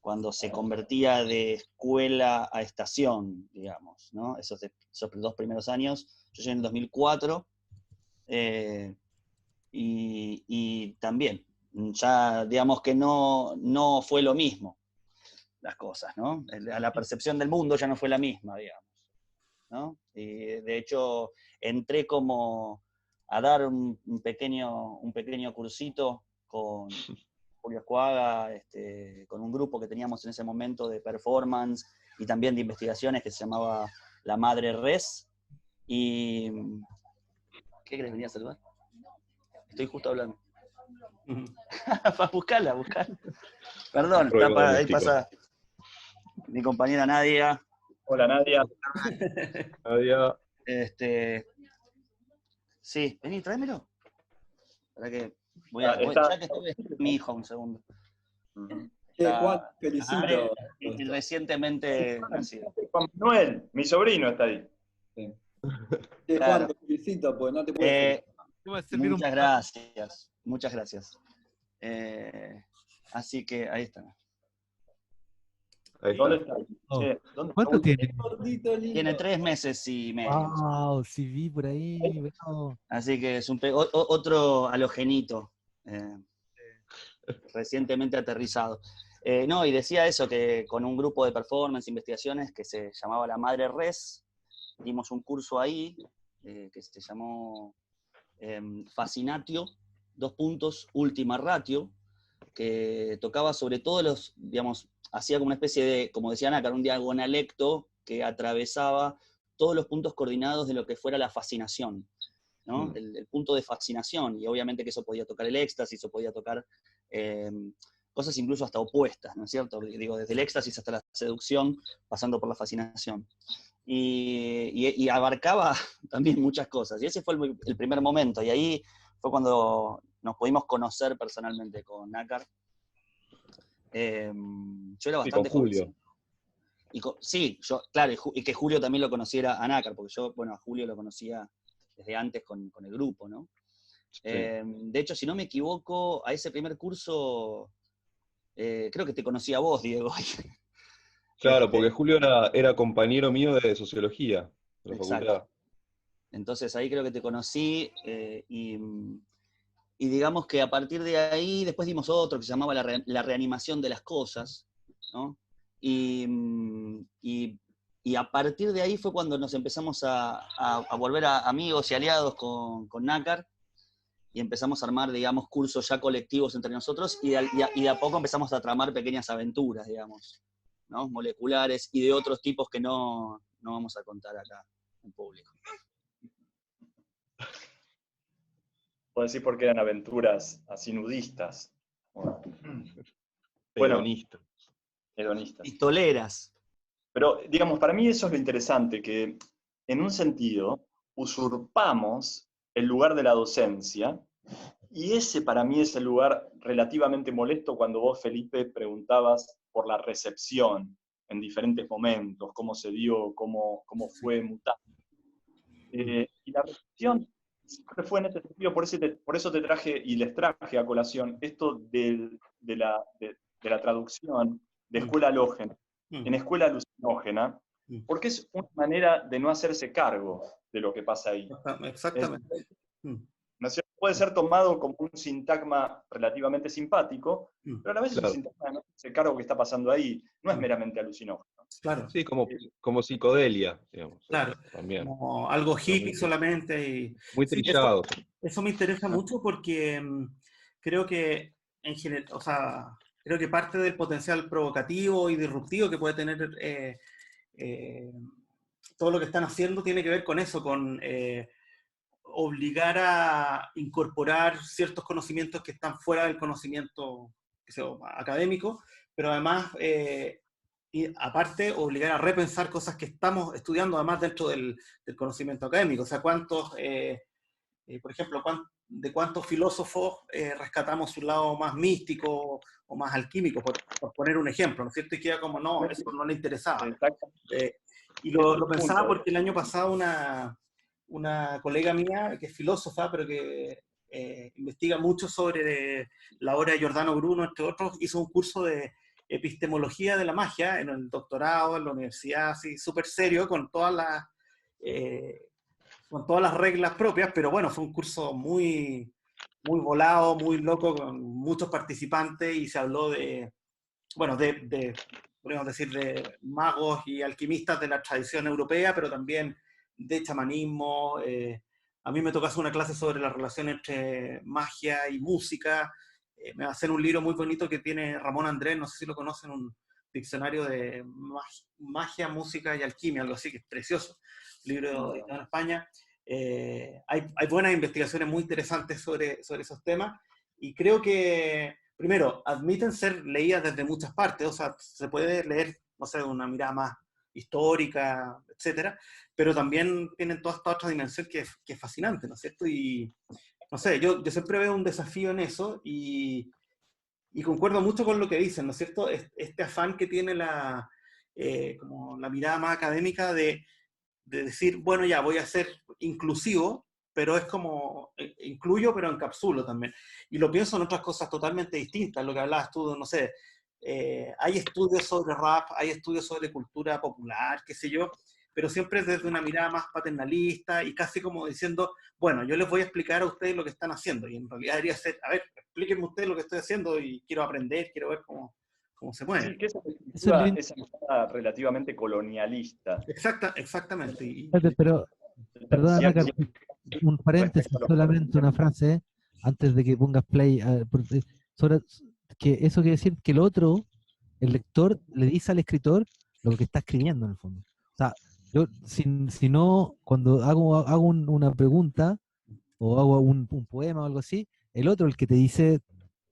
cuando se convertía de escuela a estación, digamos, ¿no? Esos 2 primeros años, yo llegué en el 2004, y también ya digamos que no fue lo mismo las cosas, ¿no? La percepción del mundo ya no fue la misma, digamos, ¿no? Y de hecho entré como a dar un pequeño cursito con Julio Escuaga, con un grupo que teníamos en ese momento de performance y también de investigaciones que se llamaba La Madre Res. Y ¿qué querés venir a saludar? Estoy justo hablando. Para buscarla. Perdón, ahí pasa mi compañera Nadia. Hola, Nadia. Nadia. Sí, vení, tráemelo. Para que Está- ya que estoy mi hijo, un segundo. Juan, felicito. Recientemente nacido. Juan Manuel, mi sobrino está ahí. Juan, Claro. te felicito, pues no te puedes Muchas gracias. Así que ahí está. Ahí ¿Dónde está. está? Oh. ¿Dónde ¿Cuánto está? tiene? Gordito, lindo. Tiene 3 meses y medio. Wow, sí vi por ahí. Bueno. Así que es otro halogenito, recientemente aterrizado. No, y decía eso, que con un grupo de performance, investigaciones, que se llamaba La Madre Res, dimos un curso ahí, que se llamó Fascinatio, Última Ratio, que tocaba sobre todo digamos, hacía como una especie de, como decía Nácar, un diagonalecto que atravesaba todos los puntos coordinados de lo que fuera la fascinación, ¿no? El punto de fascinación, y obviamente que eso podía tocar el éxtasis, eso podía tocar cosas incluso hasta opuestas, ¿no es cierto? Digo, desde el éxtasis hasta la seducción, pasando por la fascinación. Y abarcaba también muchas cosas, y ese fue el primer momento, y ahí fue cuando nos pudimos conocer personalmente con Nácar. Yo era bastante Julio. Sí, yo, claro, y que Julio también lo conociera a Nácar, porque yo, bueno, a Julio lo conocía desde antes con el grupo, ¿no? Sí. De hecho, si no me equivoco, a ese primer curso, creo que te conocí a vos, Diego. Claro, porque Julio era compañero mío de sociología de la Exacto. facultad. Entonces ahí creo que te conocí, y digamos que a partir de ahí, después dimos otro que se llamaba la reanimación de las cosas, ¿no? Y a partir de ahí fue cuando nos empezamos a volver amigos y aliados con Nácar, y empezamos a armar, digamos, cursos ya colectivos entre nosotros, y de a poco empezamos a tramar pequeñas aventuras, digamos, ¿no? Moleculares y de otros tipos que no vamos a contar acá en público. Puedo decir por qué eran aventuras así nudistas. Hedonista. Hedonistas. Pistoleras. Pero, digamos, para mí eso es lo interesante, que en un sentido usurpamos el lugar de la docencia, y ese para mí es el lugar relativamente molesto cuando vos, Felipe, preguntabas por la recepción en diferentes momentos, cómo se dio, cómo fue mutando. Y la recepción siempre fue en este sentido, por eso te traje y les traje a colación esto de la traducción de escuela halógena en escuela alucinógena, porque es una manera de no hacerse cargo de lo que pasa ahí. Exactamente. Puede ser tomado como un sintagma relativamente simpático, pero a la vez es un sintagma de no hacerse cargo que está pasando ahí, no es meramente alucinógeno. Claro. Sí, como psicodelia, digamos. Claro, también. como algo hippie solamente. Y, muy trillado. Eso me interesa mucho porque creo que en general, o sea, creo que parte del potencial provocativo y disruptivo que puede tener todo lo que están haciendo tiene que ver con eso, con obligar a incorporar ciertos conocimientos que están fuera del conocimiento académico, pero además, y aparte, obligar a repensar cosas que estamos estudiando además dentro del conocimiento académico. O sea, por ejemplo, de cuántos filósofos rescatamos su lado más místico o más alquímico, por poner un ejemplo, ¿no es cierto? Y queda como, no, eso no le interesaba. Y lo pensaba porque el año pasado una colega mía, que es filósofa, pero que investiga mucho sobre la obra de Giordano Bruno, entre otros, hizo un curso de epistemología de la magia en el doctorado, en la universidad, así súper serio, con todas las reglas propias, pero bueno, fue un curso muy muy volado, muy loco, con muchos participantes, y se habló de, bueno, podríamos decir, de magos y alquimistas de la tradición europea, pero también de chamanismo. A mí me tocó hacer una clase sobre la relación entre magia y música. Me va a hacer un libro muy bonito que tiene Ramón Andrés, no sé si lo conocen, un diccionario de magia, música y alquimia, algo así, que es precioso, libro editado en España. Hay buenas investigaciones muy interesantes sobre esos temas, y creo que, primero, admiten ser leídas desde muchas partes, o sea, se puede leer, no sé, de una mirada más histórica, etcétera, pero también tienen toda esta otra dimensión que es fascinante, ¿no es cierto? Y, no sé, yo siempre veo un desafío en eso, y concuerdo mucho con lo que dicen, ¿no es cierto? Este afán que tiene como la mirada más académica de decir, bueno, ya voy a ser inclusivo, pero es como, incluyo, pero encapsulo también. Y lo pienso en otras cosas totalmente distintas, lo que hablabas tú, no sé, hay estudios sobre rap, hay estudios sobre cultura popular, qué sé yo, pero siempre desde una mirada más paternalista y casi como diciendo, bueno, yo les voy a explicar a ustedes lo que están haciendo, y en realidad debería ser, a ver, explíquenme ustedes lo que estoy haciendo y quiero aprender, quiero ver cómo se mueve. Sí, que esa Eso es esa mirada relativamente colonialista. Exactamente. Pero, perdona, un paréntesis, solamente una frase, antes de que pongas play, sobre que eso quiere decir que el otro, el lector, le dice al escritor lo que está escribiendo en el fondo. O sea, yo, si no, cuando hago una pregunta, o hago un poema o algo así, el otro, el que te dice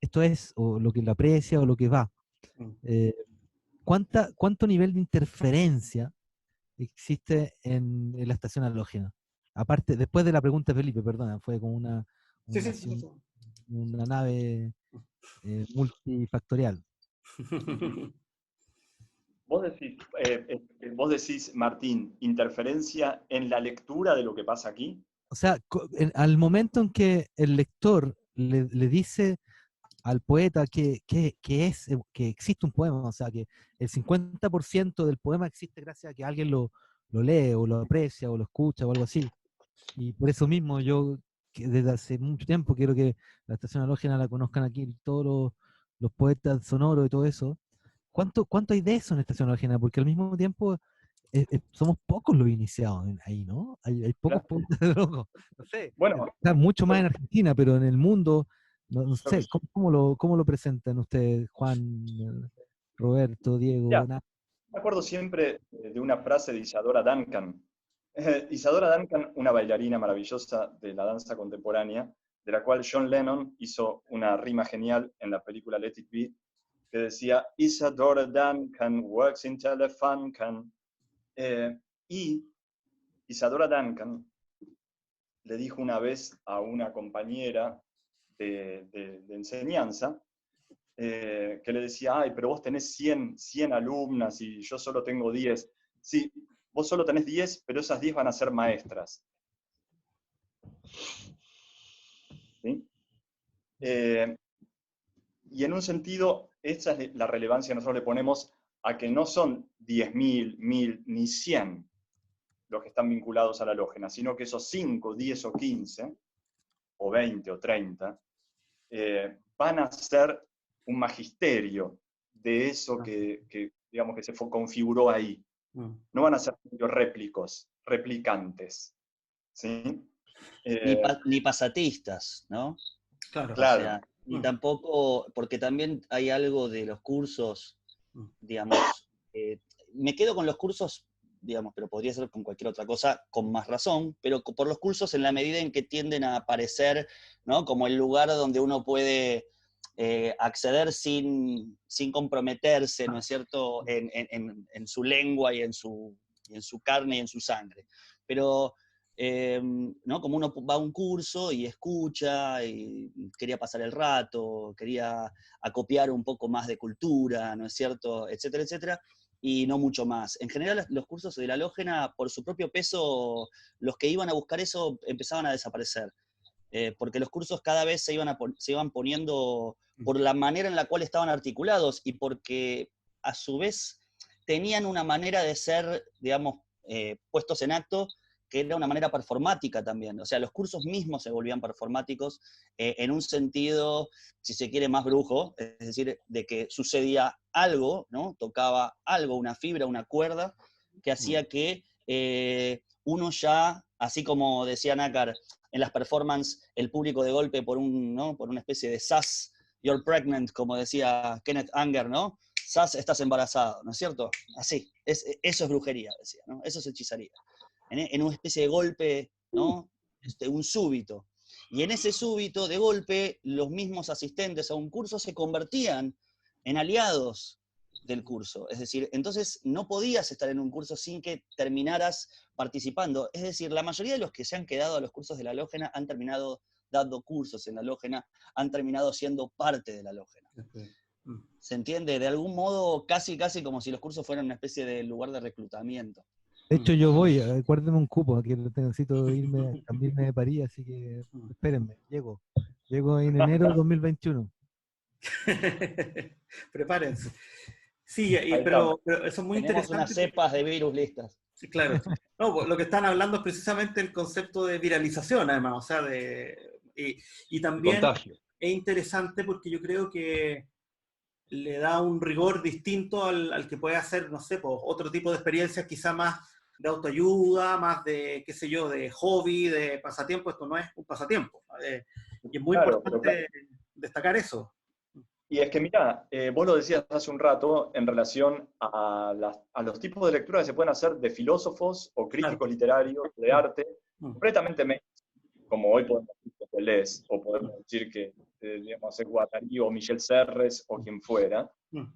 esto es, o lo que le aprecia, o lo que va. ¿Cuánto nivel de interferencia existe en la estación halógena? Aparte, después de la pregunta de Felipe, perdona, fue como una nave multifactorial. Vos decís, Martín, interferencia en la lectura de lo que pasa aquí. O sea, al momento en que el lector le dice al poeta que existe un poema, o sea, que el 50% del poema existe gracias a que alguien lo lee, o lo aprecia, o lo escucha, o algo así. Y por eso mismo yo, que desde hace mucho tiempo, quiero que la estación halógena la conozcan aquí todos los poetas sonoros y todo eso. ¿Cuánto hay de eso en estación halógena? Porque al mismo tiempo somos pocos los iniciados ahí, ¿no? Hay pocos poetas de loco. No sé, Bueno, está mucho más en Argentina, pero en el mundo, no sé, ¿cómo lo presentan ustedes, Juan, Roberto, Diego? ya, me acuerdo siempre de una frase de Isadora Duncan. Isadora Duncan, una bailarina maravillosa de la danza contemporánea, de la cual John Lennon hizo una rima genial en la película Let It Be, que decía, Isadora Duncan works in Telefunken. Y Isadora Duncan le dijo una vez a una compañera de enseñanza, que le decía, ay, pero vos tenés 100 alumnas y yo solo tengo 10. Sí, vos solo tenés 10, pero esas 10 van a ser maestras. ¿Sí? Y en un sentido, esa es la relevancia que nosotros le ponemos a que no son 10.000, 1.000 ni 100 los que están vinculados a la halógena, sino que esos 5, 10 o 15, o 20 o 30, van a ser un magisterio de eso que digamos, que se configuró ahí. No van a ser replicantes. ¿Sí? Ni pasatistas, ¿no? Claro. O sea, ni tampoco, porque también hay algo de los cursos, digamos, me quedo con los cursos, digamos, pero podría ser con cualquier otra cosa, con más razón, pero por los cursos en la medida en que tienden a aparecer, ¿no? Como el lugar donde uno puede acceder sin comprometerse, ¿no es cierto?, en su lengua y en su carne y en su sangre. Pero, ¿no? Como uno va a un curso y escucha, y quería pasar el rato, quería acopiar un poco más de cultura, ¿no es cierto?, etcétera, etcétera, y no mucho más. En general, los cursos de la halógena, por su propio peso, los que iban a buscar eso empezaban a desaparecer. Porque los cursos cada vez se iban poniendo por la manera en la cual estaban articulados, y porque a su vez tenían una manera de ser, digamos, puestos en acto que era una manera performática también. O sea, los cursos mismos se volvían performáticos en un sentido, si se quiere, más brujo, es decir, de que sucedía algo, ¿no? Tocaba algo, una fibra, una cuerda, que hacía que uno ya, así como decía Nácar, en las performances, el público de golpe ¿no? Por una especie de sas, you're pregnant, como decía Kenneth Anger, ¿no? Sas, estás embarazado, ¿no es cierto? Así, eso es brujería, decía, ¿no? Eso es hechicería. En una especie de golpe, ¿no? Un súbito. Y en ese súbito, de golpe, los mismos asistentes a un curso se convertían en aliados del curso. Es decir, entonces no podías estar en un curso sin que terminaras participando. Es decir, la mayoría de los que se han quedado a los cursos de la Halógena han terminado dando cursos en la Halógena, han terminado siendo parte de la Halógena. ¿Se entiende? De algún modo, casi como si los cursos fueran una especie de lugar de reclutamiento. De hecho, yo voy, acuérdenme un cupo, aquí necesito irme, cambiarme de París, así que espérenme, llego en enero de 2021. Prepárense. Sí, pero eso es muy Tenemos interesante. unas cepas de virus listas. Sí, claro. No, lo que están hablando es precisamente el concepto de viralización, además, o sea, y también contagio. Es interesante porque yo creo que le da un rigor distinto al que puede hacer, no sé, pues, otro tipo de experiencias, quizá más de autoayuda, más de, qué sé yo, de hobby, de pasatiempo. Esto no es un pasatiempo. Y es muy importante destacar eso. Y es que, mira, vos lo decías hace un rato en relación a los tipos de lectura que se pueden hacer de filósofos o críticos literarios de arte, completamente como hoy podemos decir que Deleuze, o podemos decir que, digamos, es Guattari o Michel Serres o quien fuera.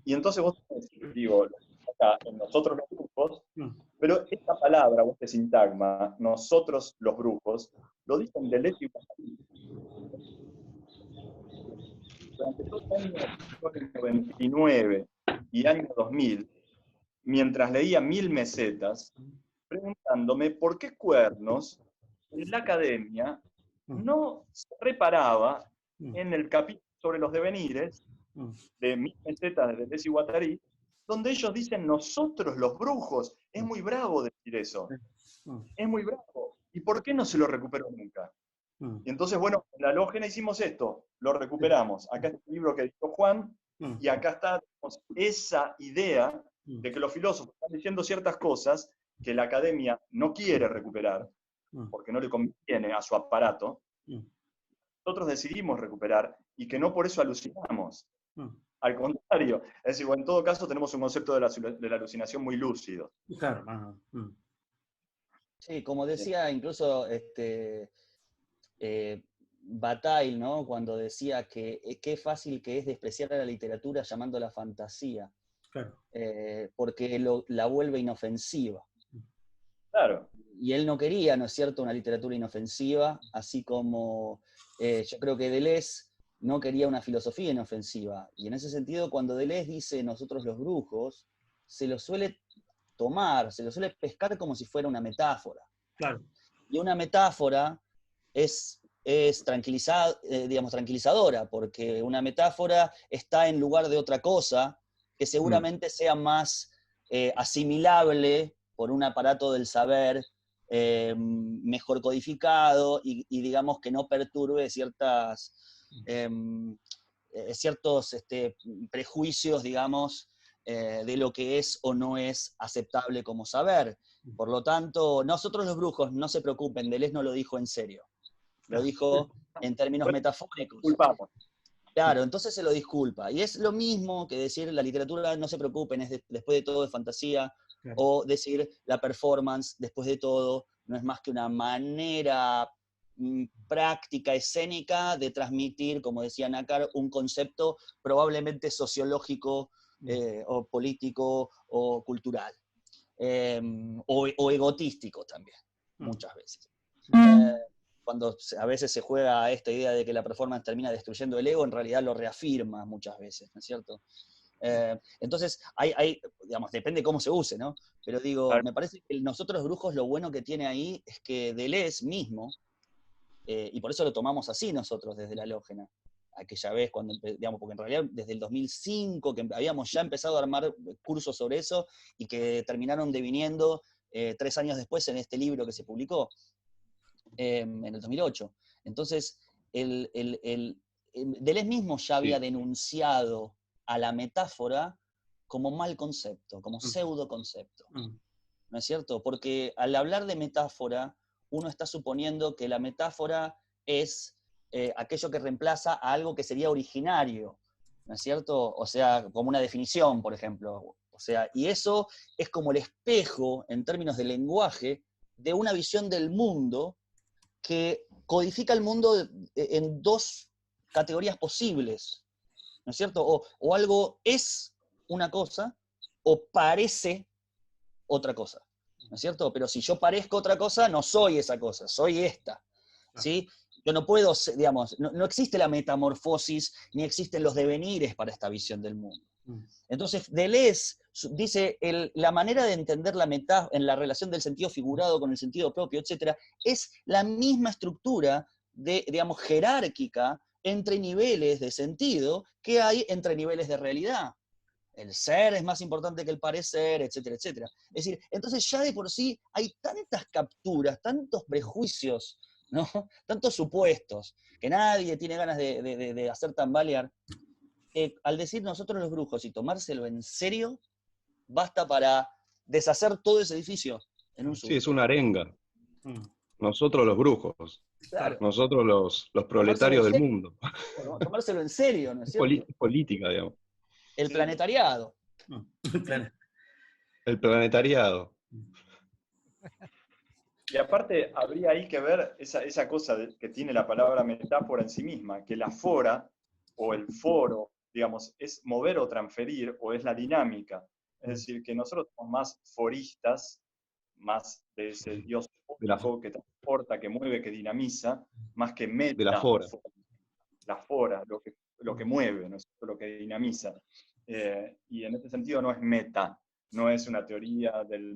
Y entonces vos tenés, digo, acá en nosotros los brujos, pero esta palabra, o este sintagma, nosotros los brujos, lo dicen Deleuze y Guattari. Durante todo el año 99 y año 2000, mientras leía 1000 mesetas, preguntándome por qué cuernos en la academia no se reparaba en el capítulo sobre los devenires de 1000 mesetas de Deleuze y Guattari, donde ellos dicen nosotros los brujos. Es muy bravo decir eso. Es muy bravo. ¿Y por qué no se lo recuperó nunca? Y entonces, bueno, en la Halógena hicimos esto, lo recuperamos. Acá está el libro que dijo Juan, y acá está esa idea de que los filósofos están diciendo ciertas cosas que la academia no quiere recuperar, porque no le conviene a su aparato. Nosotros decidimos recuperar, y que no por eso alucinamos. Al contrario, es decir, en todo caso tenemos un concepto de la alucinación muy lúcido. Claro. Sí, como decía incluso Bataille, ¿no? Cuando decía que qué fácil que es despreciar a la literatura llamándola fantasía, Claro. porque la vuelve inofensiva. Claro. Y él no quería, ¿no es cierto?, una literatura inofensiva, así como yo creo que Deleuze no quería una filosofía inofensiva. Y en ese sentido, cuando Deleuze dice nosotros los brujos, se lo suele tomar, se lo suele pescar como si fuera una metáfora. Claro. Y una metáfora es tranquilizadora, porque una metáfora está en lugar de otra cosa que seguramente sea más asimilable por un aparato del saber mejor codificado y digamos que no perturbe ciertos prejuicios, digamos, de lo que es o no es aceptable como saber. Por lo tanto, nosotros los brujos, no se preocupen, Deleuze no lo dijo en serio, lo dijo en términos metafóricos. Culpamos. Claro, entonces se lo disculpa. Y es lo mismo que decir la literatura, no se preocupen, después de todo es fantasía, claro. O decir la performance, después de todo, no es más que una manera práctica, escénica, de transmitir, como decía Nácar, un concepto probablemente sociológico, o político, o cultural, o egotístico también, muchas veces. Cuando a veces se juega a esta idea de que la performance termina destruyendo el ego, en realidad lo reafirma muchas veces, ¿no es cierto? Entonces, digamos, depende cómo se use, ¿no? Pero digo, me parece que nosotros brujos lo bueno que tiene ahí es que Deleuze mismo, y por eso lo tomamos así nosotros desde la Halógena, aquella vez, cuando, digamos, porque en realidad desde el 2005 que habíamos ya empezado a armar cursos sobre eso y que terminaron deviniendo 3 años después en este libro que se publicó en el 2008. Entonces, Deleuze mismo ya había denunciado a la metáfora como mal concepto, como pseudo concepto. ¿No es cierto? Porque al hablar de metáfora, uno está suponiendo que la metáfora es aquello que reemplaza a algo que sería originario, ¿no es cierto? O sea, como una definición, por ejemplo. O sea, y eso es como el espejo, en términos de lenguaje, de una visión del mundo que codifica el mundo en 2 categorías posibles, ¿no es cierto? O algo es una cosa, o parece otra cosa, ¿no es cierto? Pero si yo parezco otra cosa, no soy esa cosa, soy esta, ¿sí? Yo no puedo, digamos, no existe la metamorfosis, ni existen los devenires para esta visión del mundo. Entonces, Deleuze dice, la manera de entender la metáfora en la relación del sentido figurado con el sentido propio, etc., es la misma estructura digamos, jerárquica entre niveles de sentido que hay entre niveles de realidad. El ser es más importante que el parecer, etcétera, etcétera. Es decir, entonces ya de por sí hay tantas capturas, tantos prejuicios, ¿no? Tantos supuestos, que nadie tiene ganas de hacer tambalear. Al decir nosotros los brujos y tomárselo en serio, basta para deshacer todo ese edificio en un Sí, es una arenga. Nosotros los brujos. Claro. Nosotros los proletarios del mundo. Tomárselo en serio, ¿no es cierto? Política, digamos. El planetariado. El planetariado. Y aparte, habría ahí que ver esa cosa que tiene la palabra metáfora en sí misma, que la fora, o el foro, digamos, es mover o transferir, o es la dinámica. Es decir, que nosotros somos más foristas, más de ese Dios que transporta, que mueve, que dinamiza, más que meta. De la fora. La fora, lo que mueve, ¿no es cierto? Lo que dinamiza. Y en este sentido no es meta, no es una teoría del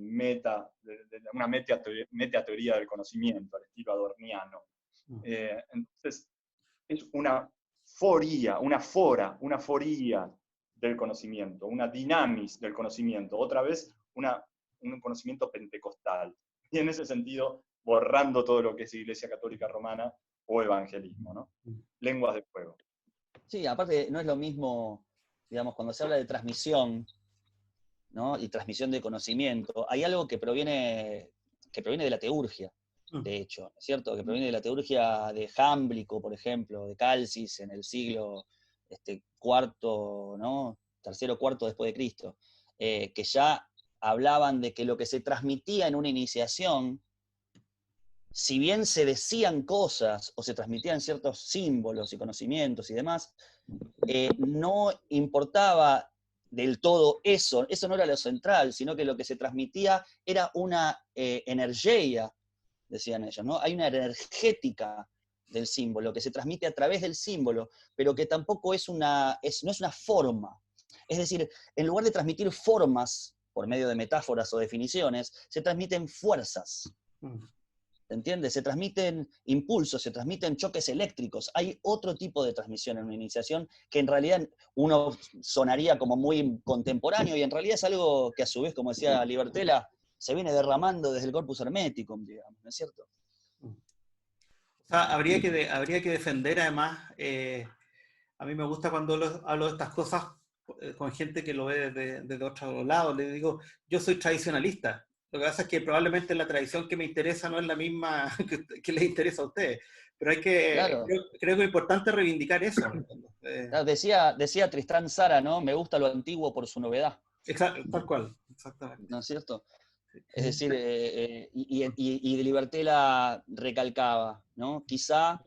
una metateoría del conocimiento, al estilo adorniano. Entonces, es una foría del conocimiento, una dinamis del conocimiento, otra vez un conocimiento pentecostal. Y en ese sentido, borrando todo lo que es Iglesia Católica Romana o evangelismo, ¿no? Lenguas de fuego. Sí, aparte no es lo mismo, digamos, cuando se habla de transmisión, ¿no? Y transmisión de conocimiento, hay algo que proviene de la teurgia, de hecho, ¿no es cierto? Que proviene de la teurgia de Jámblico, por ejemplo, de Calcis, en el siglo cuarto, ¿no? Tercero, cuarto después de Cristo, que ya hablaban de que lo que se transmitía en una iniciación, si bien se decían cosas o se transmitían ciertos símbolos y conocimientos y demás, no importaba del todo eso no era lo central, sino que lo que se transmitía era una energía, decían ellos, ¿no? Hay una energética del símbolo que se transmite a través del símbolo, pero que tampoco no es una forma. Es decir, en lugar de transmitir formas por medio de metáforas o definiciones, se transmiten fuerzas. ¿Entiendes? Se transmiten impulsos, se transmiten choques eléctricos. Hay otro tipo de transmisión en una iniciación que en realidad uno sonaría como muy contemporáneo y en realidad es algo que a su vez, como decía Libertela, se viene derramando desde el corpus hermeticum, digamos, ¿no es cierto? O sea, habría que defender además, a mí me gusta cuando hablo de estas cosas con gente que lo ve desde otro lado, le digo, yo soy tradicionalista. Lo que pasa es que probablemente la tradición que me interesa no es la misma que les interesa a ustedes. Pero Claro. creo que es importante reivindicar eso. Claro, decía Tristán Tzara, ¿no? Me gusta lo antiguo por su novedad. Exacto, tal cual, exactamente. ¿No es cierto? Es decir, y de Libertela recalcaba, ¿no? Quizá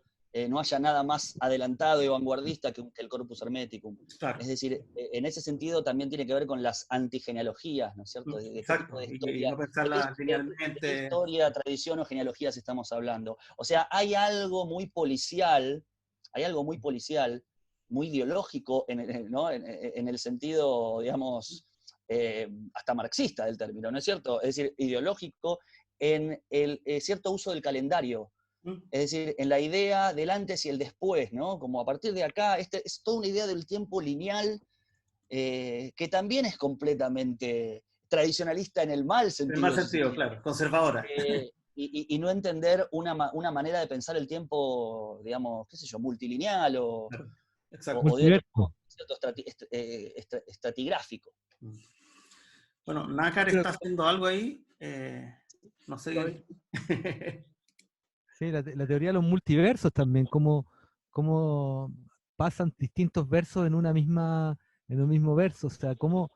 no haya nada más adelantado y vanguardista que el corpus hermeticum. Claro. Es decir, en ese sentido también tiene que ver con las antigenealogías, ¿no es cierto? ¿De qué tipo de historia, y no pensarla linealmente. ¿de qué historia, tradición o genealogías estamos hablando? O sea, hay algo muy policial, muy ideológico, ¿no? en el sentido, digamos, hasta marxista del término, ¿no es cierto? Es decir, ideológico en el cierto uso del calendario. Es decir, en la idea del antes y el después, ¿no? Como a partir de acá, es toda una idea del tiempo lineal que también es completamente tradicionalista en el mal sentido. En el mal sentido, claro, conservadora. Y no entender una manera de pensar el tiempo, digamos, qué sé yo, multilineal o de otro estratigráfico. Bueno, Nácar está haciendo algo ahí, no sé. Sí, la teoría de los multiversos también, cómo pasan distintos versos en un mismo verso, o sea, cómo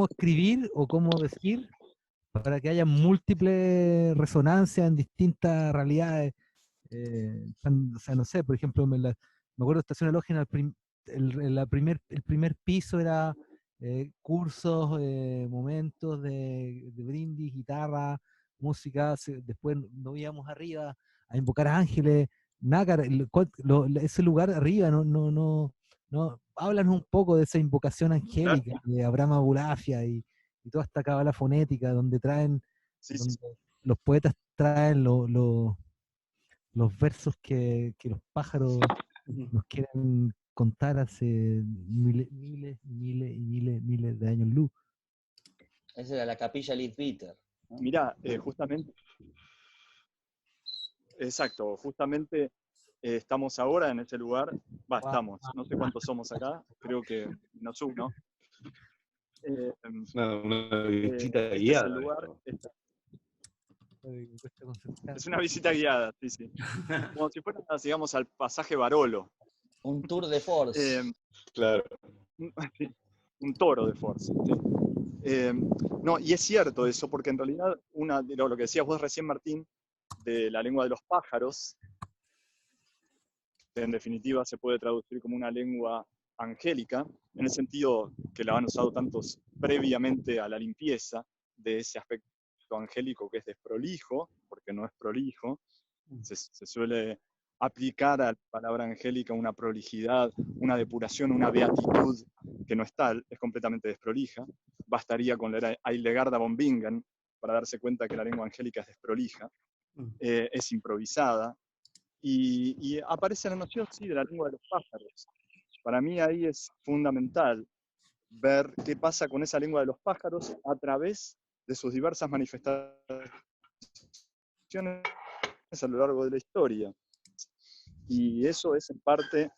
escribir o cómo decir para que haya múltiples resonancias en distintas realidades. O sea, no sé, por ejemplo, me acuerdo de Estación Halógena, el primer piso era cursos, momentos de brindis, guitarra, música, después nos íbamos arriba a invocar a ángeles, nácar, ese lugar arriba, no, háblanos un poco de esa invocación angélica de Abraham Abulafia y toda esta cábala fonética donde donde los poetas traen los versos que los pájaros nos quieren contar hace miles de años luz. Esa era la capilla Leadbeater, ¿no? Mirá, justamente, exacto, justamente estamos ahora en ese lugar, estamos, no sé cuántos somos acá, creo que menos uno. Una visita guiada. Es el lugar, es una visita guiada, sí. Como si fuera, digamos, al pasaje Barolo. Un tour de force. Claro. Un toro de force. Sí. No, y es cierto eso, porque en realidad lo que decías vos recién, Martín, de la lengua de los pájaros, que en definitiva se puede traducir como una lengua angélica, en el sentido que la han usado tantos previamente a la limpieza de ese aspecto angélico que es desprolijo, porque no es prolijo, se suele aplicar a la palabra angélica una prolijidad, una depuración, una beatitud que no es tal, es completamente desprolija. Bastaría con leer a Hildegard von Bingen para darse cuenta que la lengua angélica es desprolija, es improvisada, y aparece la noción, sí, de la lengua de los pájaros. Para mí ahí es fundamental ver qué pasa con esa lengua de los pájaros a través de sus diversas manifestaciones a lo largo de la historia. Y eso es en parte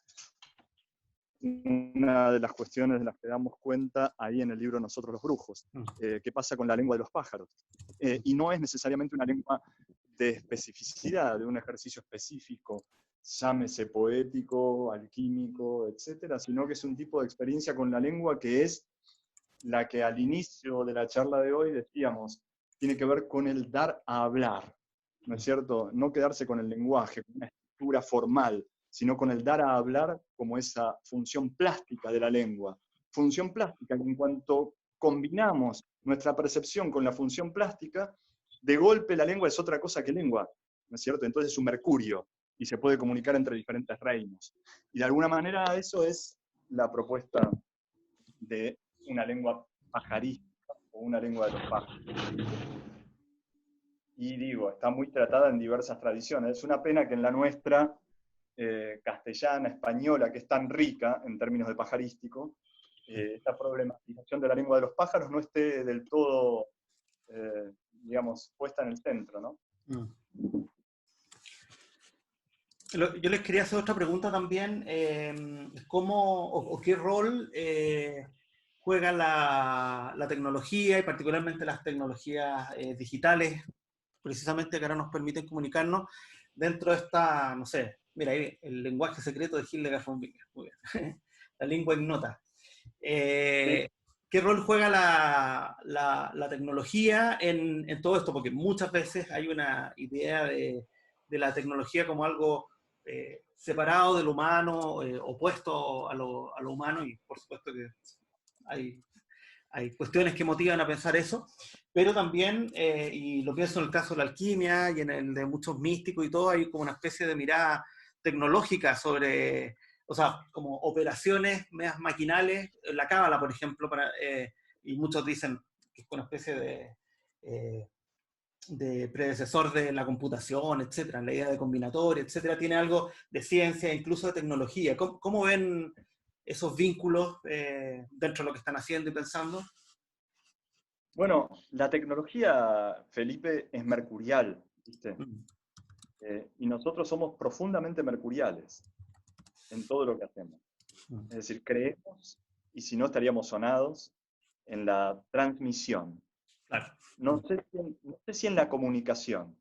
una de las cuestiones de las que damos cuenta ahí en el libro Nosotros los Brujos. ¿Qué pasa con la lengua de los pájaros? Y no es necesariamente una lengua de especificidad, de un ejercicio específico, llámese poético, alquímico, etcétera, sino que es un tipo de experiencia con la lengua que es la que al inicio de la charla de hoy decíamos, tiene que ver con el dar a hablar, ¿no es cierto? No quedarse con el lenguaje, con una estructura formal, sino con el dar a hablar como esa función plástica de la lengua. Función plástica que en cuanto combinamos nuestra percepción con la función plástica, de golpe la lengua es otra cosa que lengua, ¿no es cierto? Entonces es un mercurio y se puede comunicar entre diferentes reinos. Y de alguna manera eso es la propuesta de una lengua pajarística o una lengua de los pájaros. Y digo, está muy tratada en diversas tradiciones. Es una pena que en la nuestra, castellana, española, que es tan rica en términos de pajarístico, esta problematización de la lengua de los pájaros no esté del todo, digamos, puesta en el centro, ¿no? Yo les quería hacer otra pregunta también, ¿cómo o qué rol juega la tecnología y particularmente las tecnologías digitales, precisamente que ahora nos permiten comunicarnos dentro de esta, no sé, mira ahí el lenguaje secreto de Hildegard von Bingen, muy bien, la lengua ignota. ¿Qué rol juega la tecnología en todo esto? Porque muchas veces hay una idea de la tecnología como algo separado del humano, opuesto a lo humano, y por supuesto que hay cuestiones que motivan a pensar eso, pero también, y lo pienso en el caso de la alquimia y en el de muchos místicos y todo, hay como una especie de mirada tecnológica sobre, o sea, como operaciones medias maquinales, la cábala, por ejemplo, y muchos dicen que es una especie de predecesor de la computación, etcétera, la idea de combinatoria, etcétera, tiene algo de ciencia, incluso de tecnología. ¿Cómo ven esos vínculos dentro de lo que están haciendo y pensando? Bueno, la tecnología, Felipe, es mercurial, ¿viste? Y nosotros somos profundamente mercuriales en todo lo que hacemos. Es decir, creemos, y si no estaríamos sonados, en la transmisión. Claro. No sé si en la comunicación.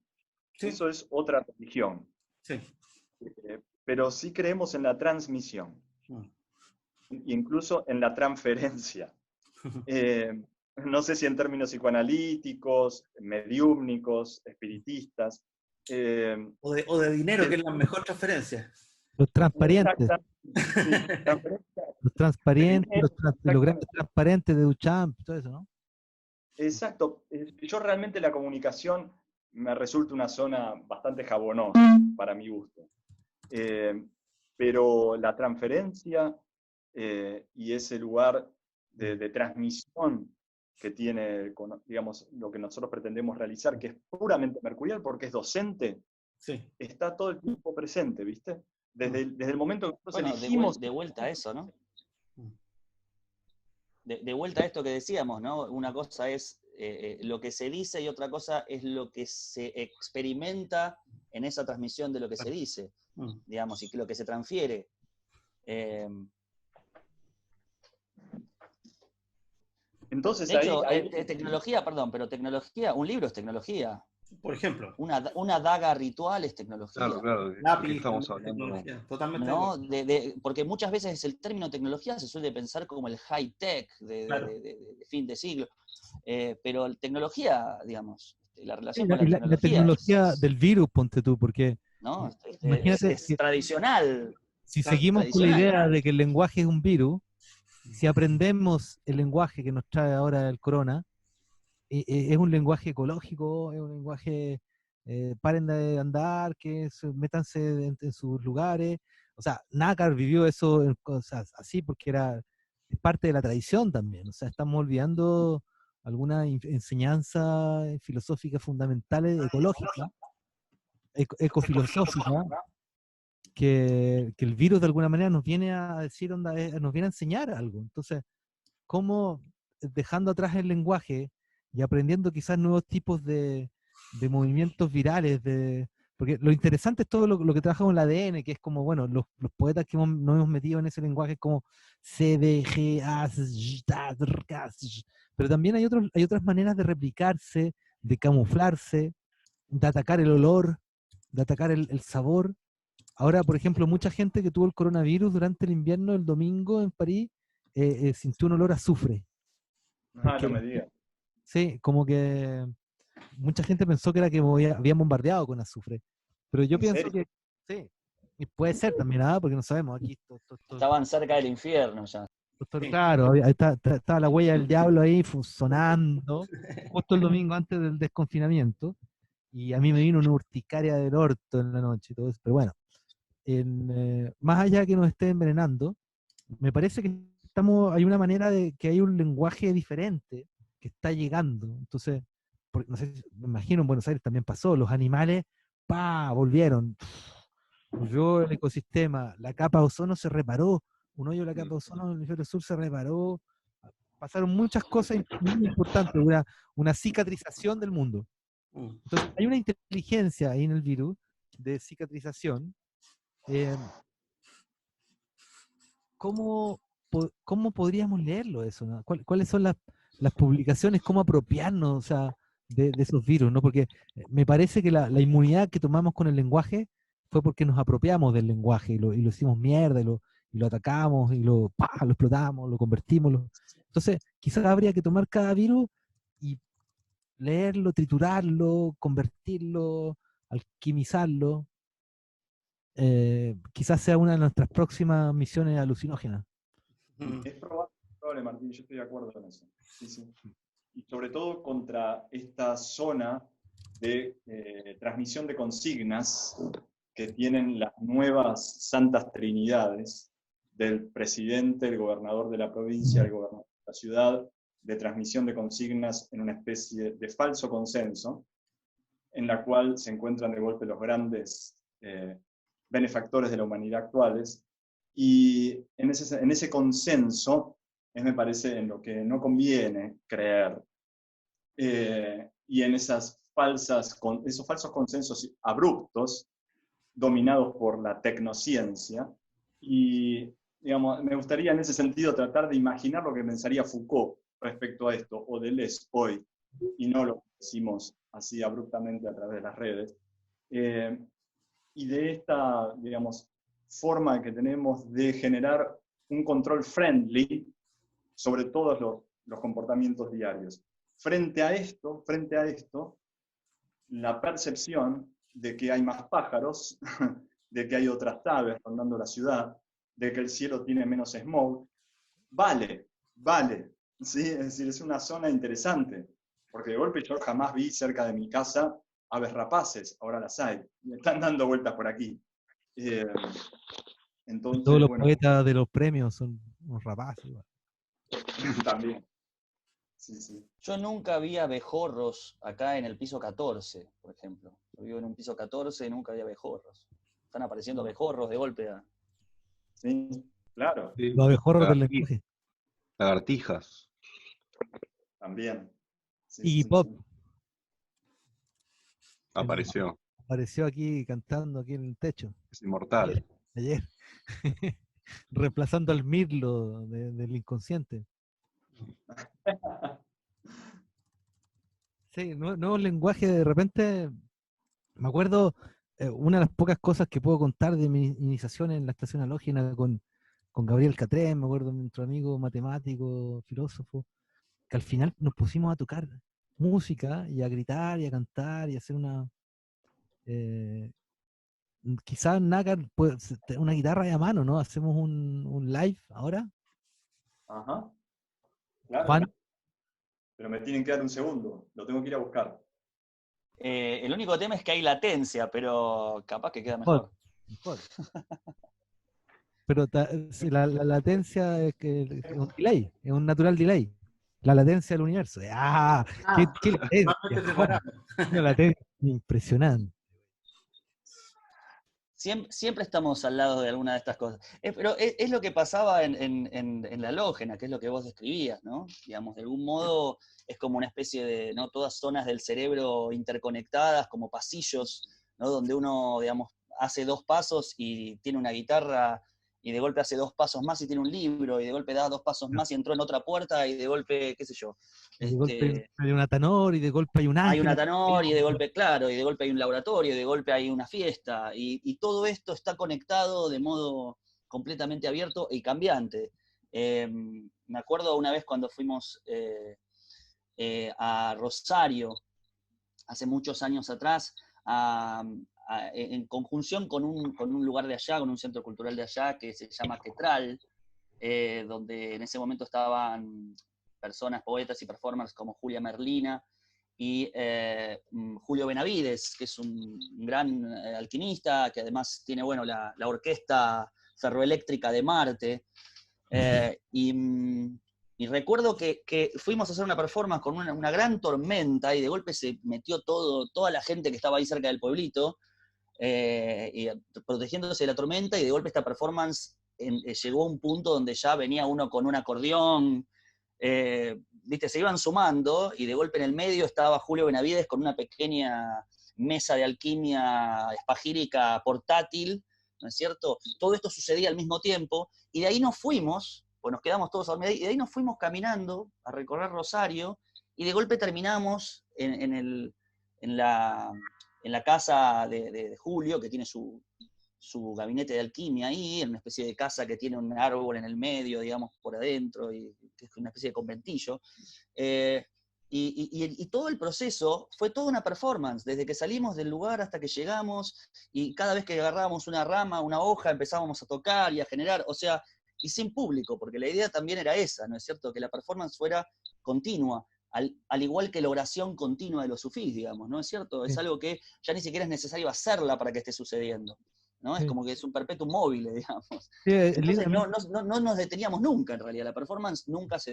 Sí. Eso es otra religión. Sí. Pero sí creemos en la transmisión. Incluso en la transferencia. No sé si en términos psicoanalíticos, mediúmnicos, espiritistas. O de dinero, que es la mejor transferencia. Los transparentes. Los transparentes, los grandes transparentes de Duchamp, todo eso, ¿no? Exacto. Yo realmente la comunicación me resulta una zona bastante jabonosa para mi gusto. Pero la transferencia y ese lugar de transmisión que tiene, digamos, lo que nosotros pretendemos realizar, que es puramente mercurial porque es docente, sí, está todo el tiempo presente, ¿viste? Desde el momento que nosotros elegimos... De vuelta a eso, ¿no? De vuelta a esto que decíamos, ¿no? Una cosa es lo que se dice y otra cosa es lo que se experimenta en esa transmisión de lo que se dice, digamos, y lo que se transfiere. Entonces, de hecho, tecnología, pero tecnología, un libro es tecnología. Por ejemplo. Una daga ritual es tecnología. Claro, lápiz, estamos hablando. Totalmente. ¿No? Porque muchas veces el término tecnología se suele pensar como el high-tech de fin de siglo. Pero tecnología, digamos, la relación con la tecnología del virus, ponte tú, porque ¿no? imagínate es tradicional. Si seguimos con la idea de que el lenguaje es un virus, si aprendemos el lenguaje que nos trae ahora el corona, es un lenguaje ecológico, es un lenguaje, paren de andar, métanse en sus lugares. O sea, Nácar vivió eso en cosas así porque es parte de la tradición también. O sea, estamos olvidando alguna enseñanza filosófica fundamentales, ecológica, ecofilosófica, que el virus de alguna manera nos viene a decir, nos viene a enseñar algo. Entonces, ¿cómo dejando atrás el lenguaje y aprendiendo quizás nuevos tipos de movimientos virales? Porque lo interesante es todo lo que trabajamos en el ADN, que es como, bueno, los poetas que nos hemos metido en ese lenguaje como CDG, pero también hay otras maneras de replicarse, de camuflarse, de atacar el olor, de atacar el sabor. Ahora, por ejemplo, mucha gente que tuvo el coronavirus durante el invierno, el domingo en París, sintió un olor a azufre. No me digas. Sí, como que mucha gente pensó que era que habían bombardeado con azufre. Pero yo pienso que sí, y puede ser también, porque no sabemos. Aquí estaban cerca del infierno ya. Claro, estaba la huella del diablo ahí sonando, justo el domingo antes del desconfinamiento. Y a mí me vino una urticaria del orto en la noche y todo eso. Pero bueno, más allá que nos esté envenenando, me parece que hay una manera de que hay un lenguaje diferente que está llegando. Entonces, no sé, me imagino en Buenos Aires también pasó, los animales, volvieron. Volvió el ecosistema, la capa de ozono se reparó, un hoyo de la capa de ozono en el hemisferio sur se reparó, pasaron muchas cosas muy importantes, una cicatrización del mundo. Entonces, hay una inteligencia ahí en el virus de cicatrización. ¿Cómo podríamos leerlo eso? ¿No? ¿Cuáles son las publicaciones? ¿Cómo apropiarnos, o sea, de esos virus? ¿No? Porque me parece que la inmunidad que tomamos con el lenguaje fue porque nos apropiamos del lenguaje y lo hicimos mierda y lo atacamos y lo explotamos, lo convertimos. Entonces, quizás habría que tomar cada virus y leerlo, triturarlo, convertirlo, alquimizarlo. Quizás sea una de nuestras próximas misiones alucinógenas. Es probable, Martín, yo estoy de acuerdo con eso. Sí. Y sobre todo contra esta zona de transmisión de consignas que tienen las nuevas santas trinidades del presidente, el gobernador de la provincia, el gobernador de la ciudad, de transmisión de consignas en una especie de falso consenso, en la cual se encuentran de golpe los grandes benefactores de la humanidad actuales, y en ese consenso me parece en lo que no conviene creer. y en esos falsos consensos abruptos, dominados por la tecnociencia. Y digamos, me gustaría en ese sentido tratar de imaginar lo que pensaría Foucault respecto a esto, o Deleuze hoy, y no lo que decimos así abruptamente a través de las redes. Y de esta, digamos, forma que tenemos de generar un control friendly sobre todos los comportamientos diarios. Frente a esto, la percepción de que hay más pájaros, de que hay otras aves rondando la ciudad, de que el cielo tiene menos smog, vale, ¿sí? Es decir, es una zona interesante, porque de golpe yo jamás vi cerca de mi casa aves rapaces, ahora las hay, y están dando vueltas por aquí. Entonces, todos los bueno, poetas de los premios son unos rapaces. Igual. también. Sí. Yo nunca vi abejorros acá en el piso 14, por ejemplo. Yo vivo en un piso 14 y nunca vi abejorros. Están apareciendo abejorros de golpe. Sí, claro. Sí. Los abejorros del lenguaje. Lagartijas. También. Y Pop. Apareció. Apareció aquí cantando aquí en el techo. Es inmortal. Ayer. Reemplazando al Mirlo del inconsciente. Sí, nuevos lenguajes. De repente, me acuerdo, una de las pocas cosas que puedo contar de mi iniciación en la estación halógena con Gabriel Catrén, me acuerdo de nuestro amigo matemático, filósofo, que al final nos pusimos a tocar música y a gritar y a cantar y a hacer una... quizás Nácar, una guitarra de a mano, ¿no? Hacemos un live ahora. Ajá. Claro. Juan. Pero me tienen que dar un segundo, lo tengo que ir a buscar. El único tema es que hay latencia, pero capaz que queda mejor. Pero la latencia es un delay, es un natural delay. La latencia del universo. ¡Qué latencia! Una latencia impresionante. Siempre estamos al lado de alguna de estas cosas. Pero es lo que pasaba en la halógena, que es lo que vos describías, ¿no? Digamos, de algún modo es como una especie de, ¿no? Todas zonas del cerebro interconectadas, como pasillos, ¿no? Donde uno, digamos, hace 2 pasos y tiene una guitarra, y de golpe hace 2 pasos más y tiene un libro, y de golpe da 2 pasos más y entró en otra puerta, y de golpe, qué sé yo. De golpe hay un atanor, y de golpe hay un ángel. Hay un atanor, y de golpe, claro, y de golpe hay un laboratorio, y de golpe hay una fiesta, y todo esto está conectado de modo completamente abierto y cambiante. Me acuerdo una vez cuando fuimos a Rosario, hace muchos años atrás, en conjunción con un lugar de allá, con un centro cultural de allá que se llama Quetral, donde en ese momento estaban personas, poetas y performers como Julia Merlina y Julio Benavides, que es un gran alquimista, que además tiene, bueno, la orquesta ferroeléctrica de Marte. Y recuerdo que fuimos a hacer una performance con una gran tormenta y de golpe se metió toda la gente que estaba ahí cerca del pueblito, y protegiéndose de la tormenta, y de golpe esta performance llegó a un punto donde ya venía uno con un acordeón, ¿viste? Se iban sumando, y de golpe en el medio estaba Julio Benavides con una pequeña mesa de alquimia espagírica portátil, ¿no es cierto? Todo esto sucedía al mismo tiempo, y de ahí nos fuimos, pues nos quedamos todos a dormir, y de ahí nos fuimos caminando a recorrer Rosario, y de golpe terminamos en la casa de Julio, que tiene su gabinete de alquimia ahí, en una especie de casa que tiene un árbol en el medio, digamos, por adentro, y que es una especie de conventillo. Y todo el proceso fue toda una performance, desde que salimos del lugar hasta que llegamos, y cada vez que agarrábamos una rama, una hoja, empezábamos a tocar y a generar, o sea, y sin público, porque la idea también era esa, ¿no es cierto? Que la performance fuera continua, al igual que la oración continua de los sufís, digamos, ¿no es cierto? Es algo que ya ni siquiera es necesario hacerla para que esté sucediendo, ¿no? Es como que es un perpetuum móvil, digamos. Entonces no nos deteníamos nunca, en realidad. La performance nunca se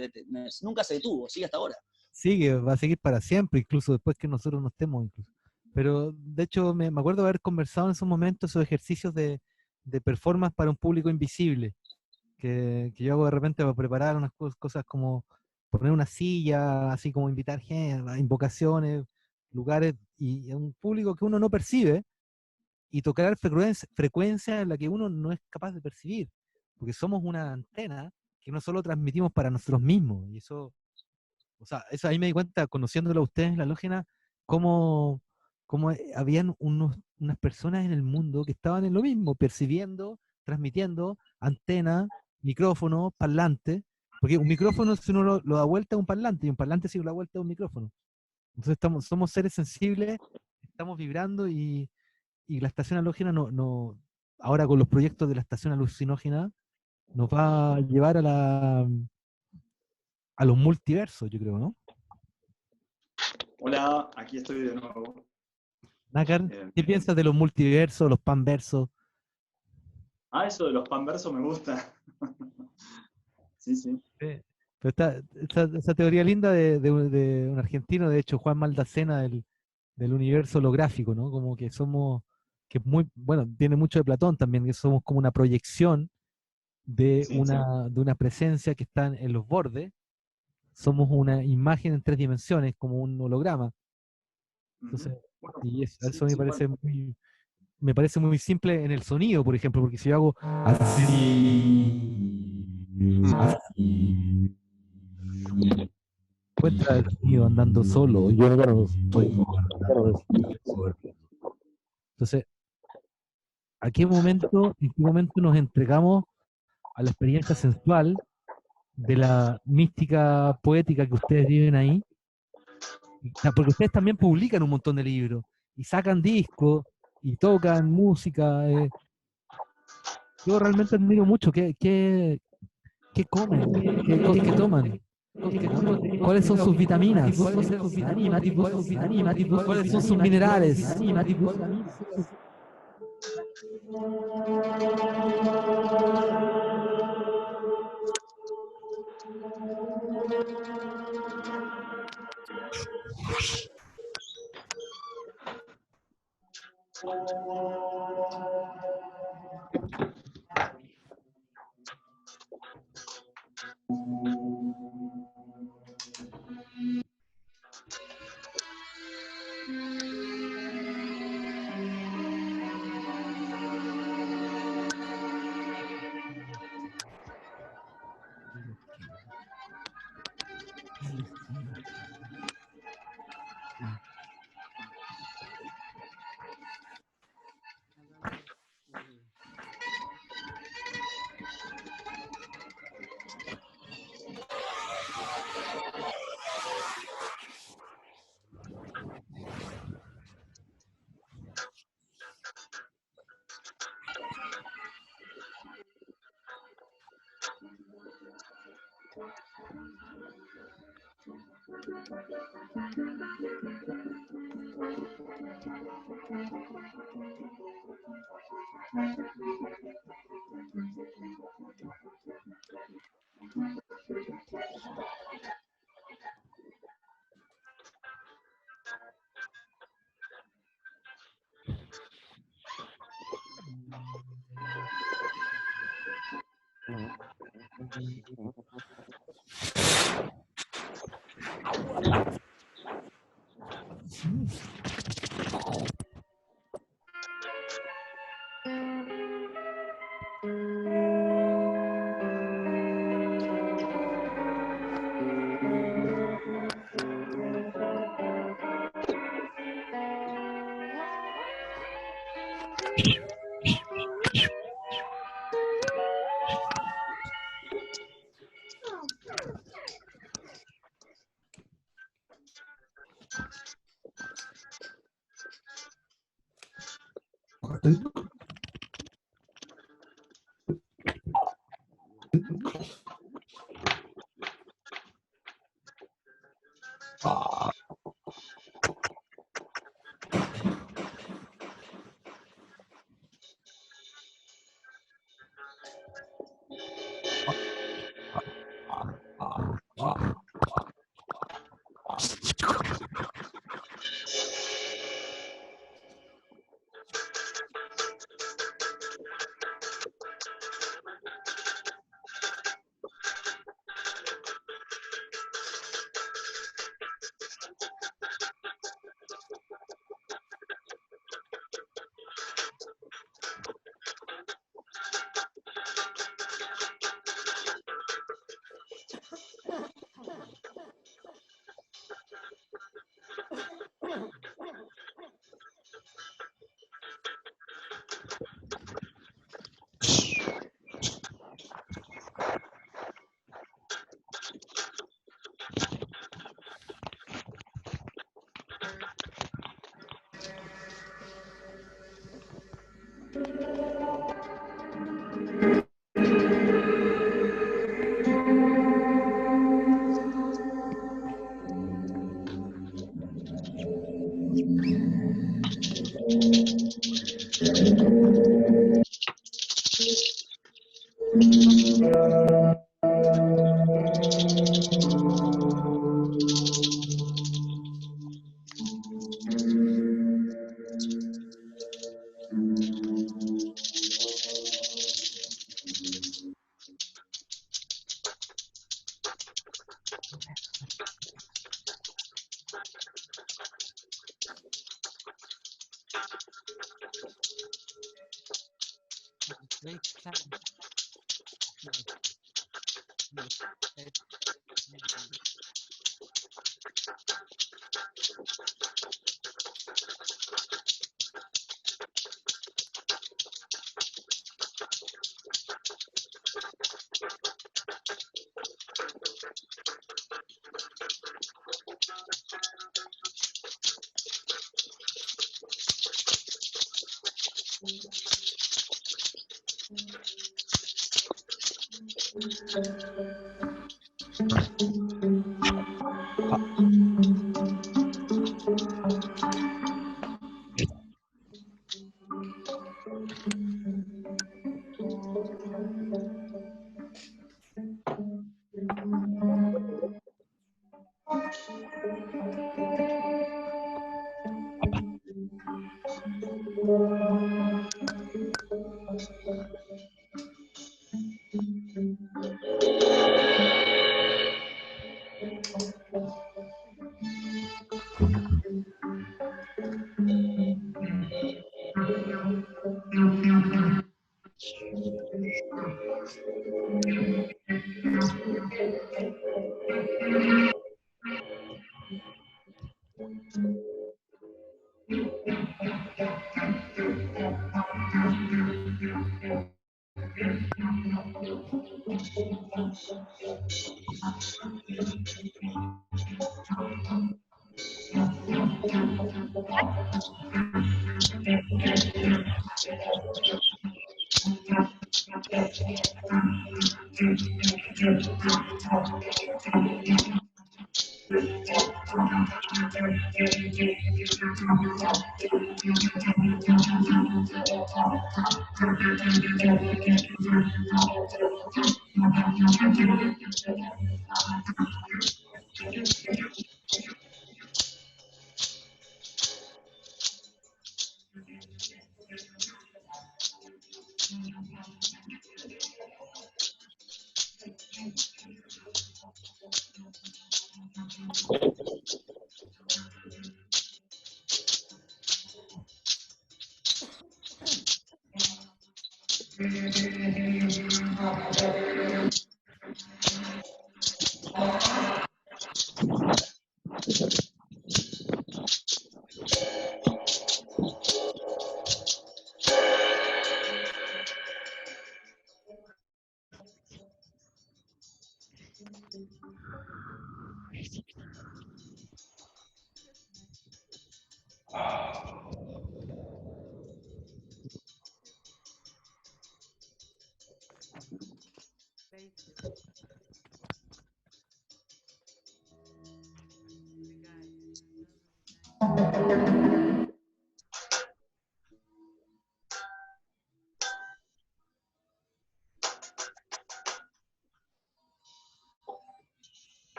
detuvo, sigue hasta ahora. Sigue, va a seguir para siempre, incluso después que nosotros no estemos, incluso. Pero, de hecho, me acuerdo de haber conversado en esos momentos esos ejercicios de performance para un público invisible, que yo hago de repente para preparar unas cosas como poner una silla, así como invitar gente, invocaciones, lugares, y un público que uno no percibe, y tocar frecuencias en la que uno no es capaz de percibir, porque somos una antena que no solo transmitimos para nosotros mismos, y eso, o sea, eso ahí me di cuenta, conociéndolo a ustedes en la Lógena, cómo, cómo habían unas personas en el mundo que estaban en lo mismo, percibiendo, transmitiendo, antena, micrófono, parlante, porque un micrófono si uno lo da vuelta es un parlante, y un parlante si uno lo da vuelta es un micrófono. Entonces somos seres sensibles, estamos vibrando, y la estación halógena ahora con los proyectos de la estación alucinógena, nos va a llevar a los multiversos, yo creo, ¿no? Hola, aquí estoy de nuevo. Nácar, ¿qué piensas de los multiversos, los panversos? Eso de los panversos me gusta. Sí, sí. Pero esa teoría linda de un argentino, de hecho, Juan Maldacena, del universo holográfico, ¿no? Como que somos, que es muy, bueno, tiene mucho de Platón también, que somos como una proyección de Sí, sí. de una presencia que está en los bordes. Somos una imagen en 3 dimensiones, como un holograma. Entonces, Bueno, y sí, eso me sí, parece bueno. me parece muy simple en el sonido, por ejemplo, porque si yo hago así, así, encuentra el sonido andando solo, yo no estoy entonces, ¿en qué momento nos entregamos a la experiencia sensual de la mística poética que ustedes viven ahí? Porque ustedes también publican un montón de libros y sacan discos y tocan música. Yo realmente admiro mucho qué comen, qué toman, cuáles son sus vitaminas, cuáles son sus minerales.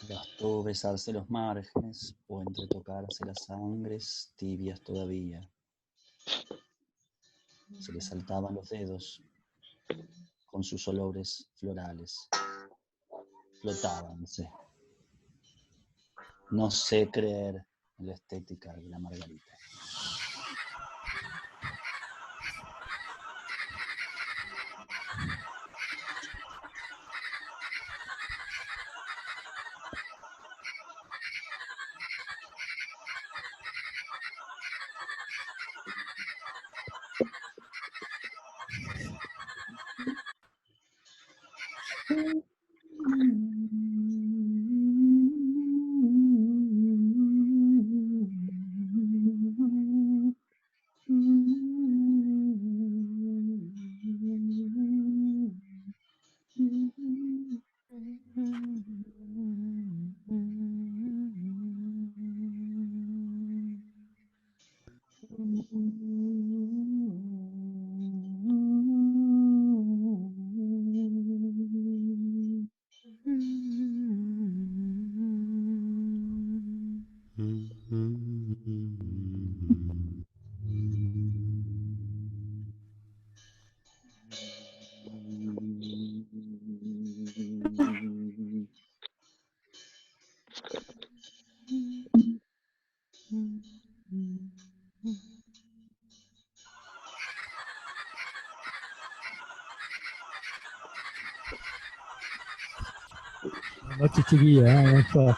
Bastó besarse los márgenes o entretocarse las sangres tibias todavía. Se le saltaban los dedos con sus olores florales. Flotábanse. No sé creer en la estética de la margarita. Buenas noches, chiquilla. ¿Cómo estás?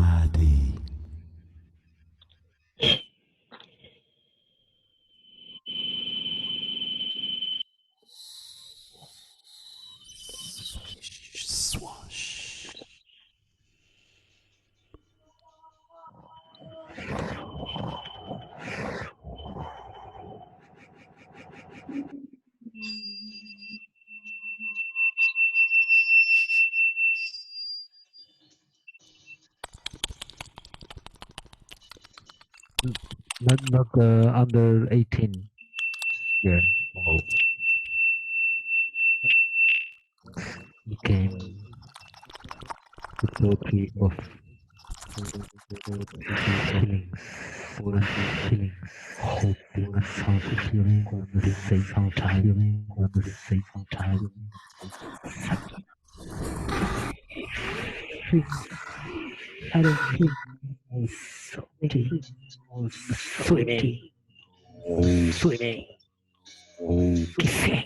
Samadhi. Swash. Not under 18 years old. Became the poetry of feelings, hoping a sound of feeling on the same time, on the same time. I don't feel sweating, swimming, kissing.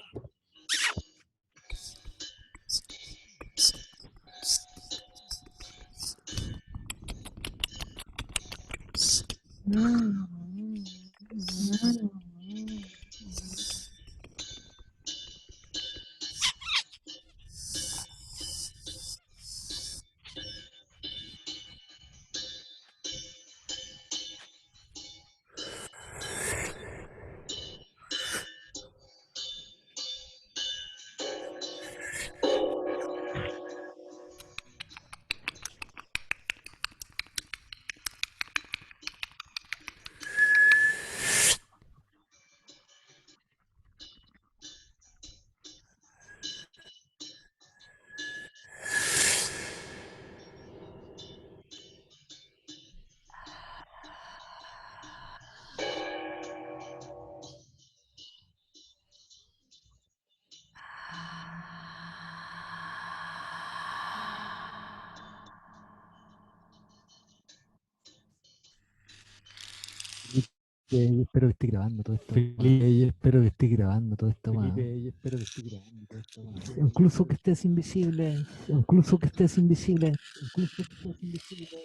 Espero que esté grabando todo esto. Felipe, espero que esté grabando todo esto. Felipe, espero que esté grabando todo esto. Incluso que estés invisible. Incluso que estés invisible. Incluso que estés invisible.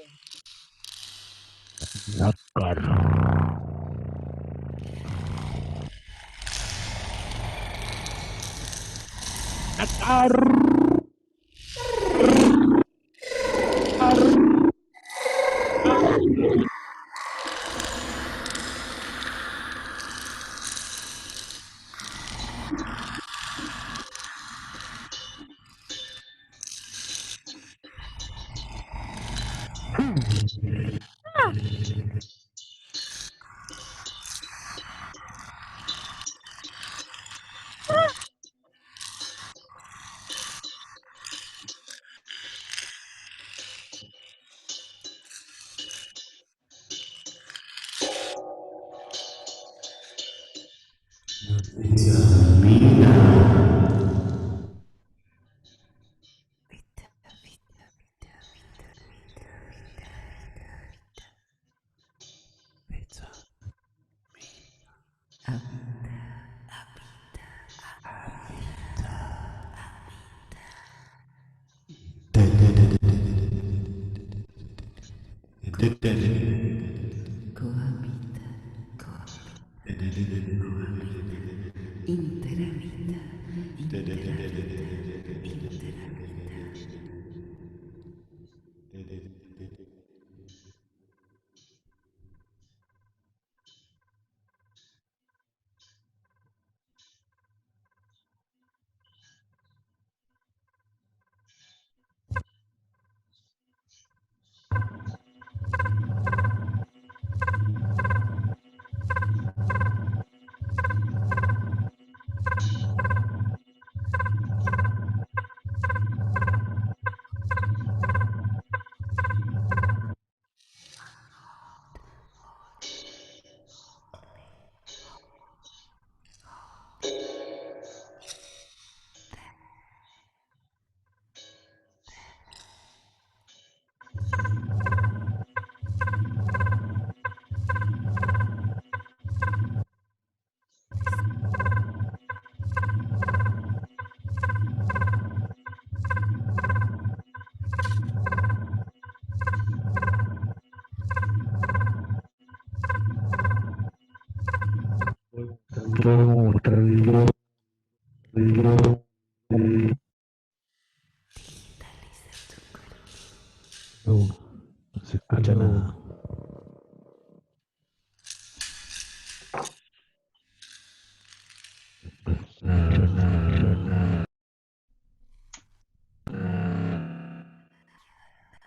No se escucha nada.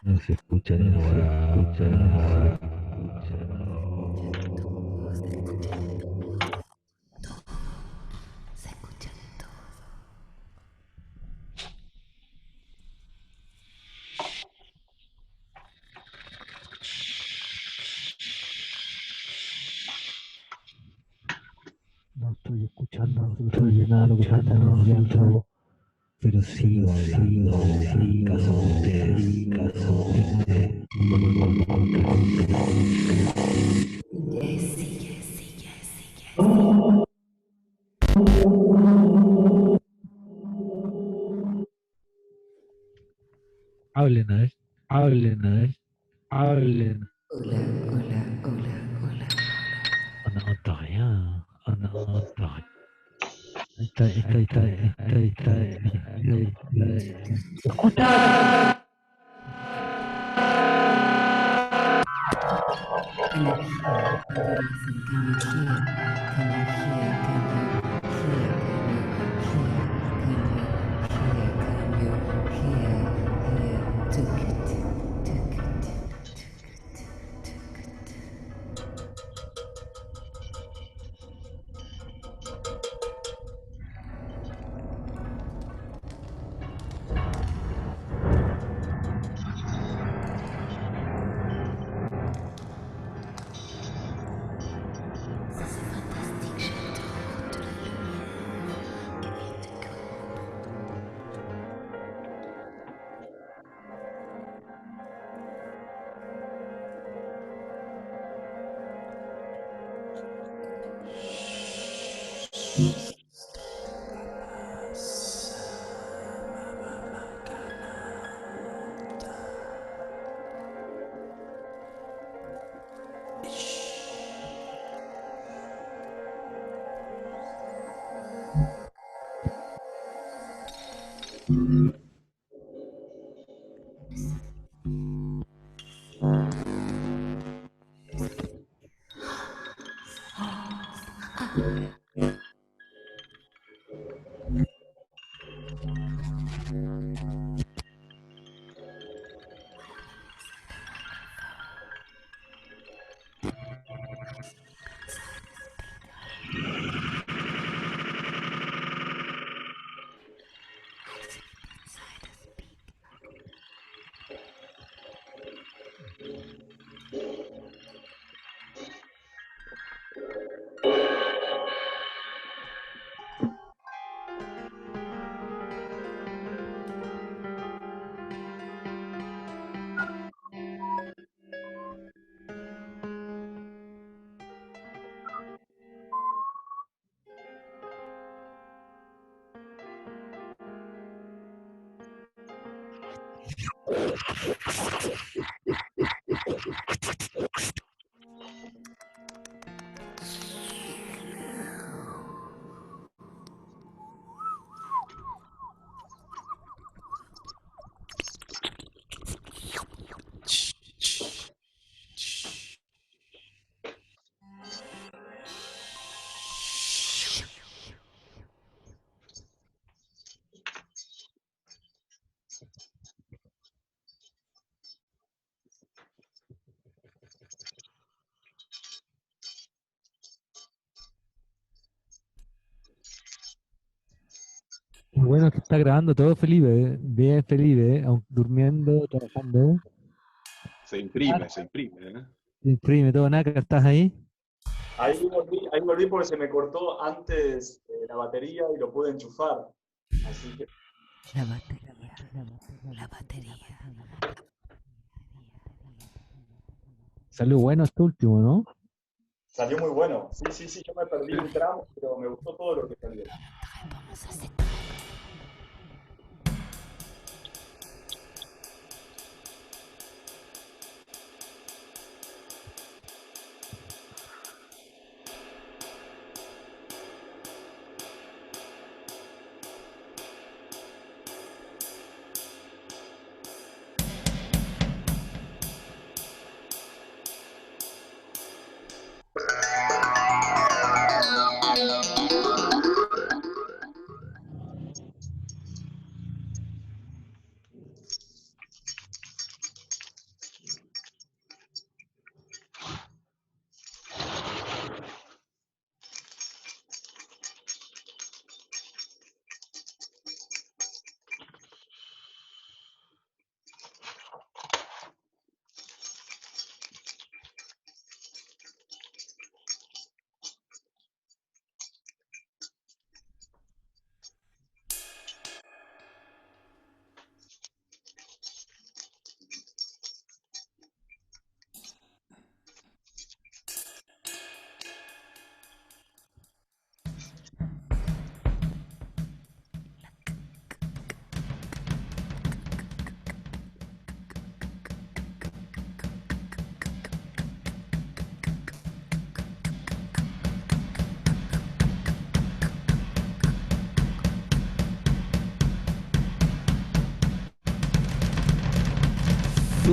No se escucha nada. No estoy escuchando absolutamente nada de lo que están diciendo, pero sigo hablando, caso ustedes, hablen a ver, hablen. Oh, no, todavía. Está. ¡Escucha! Bueno, que está grabando todo Felipe, bien Felipe, aún durmiendo, trabajando. Se imprime, se imprime, ¿eh? Imprime todo, Naka, ¿estás ahí? Ahí volví porque se me cortó antes la batería y lo pude enchufar. Así que La batería. Salió bueno este último, ¿no? salió muy bueno. Sí, yo me perdí un tramo, pero me gustó todo lo que salió. Vamos a hacer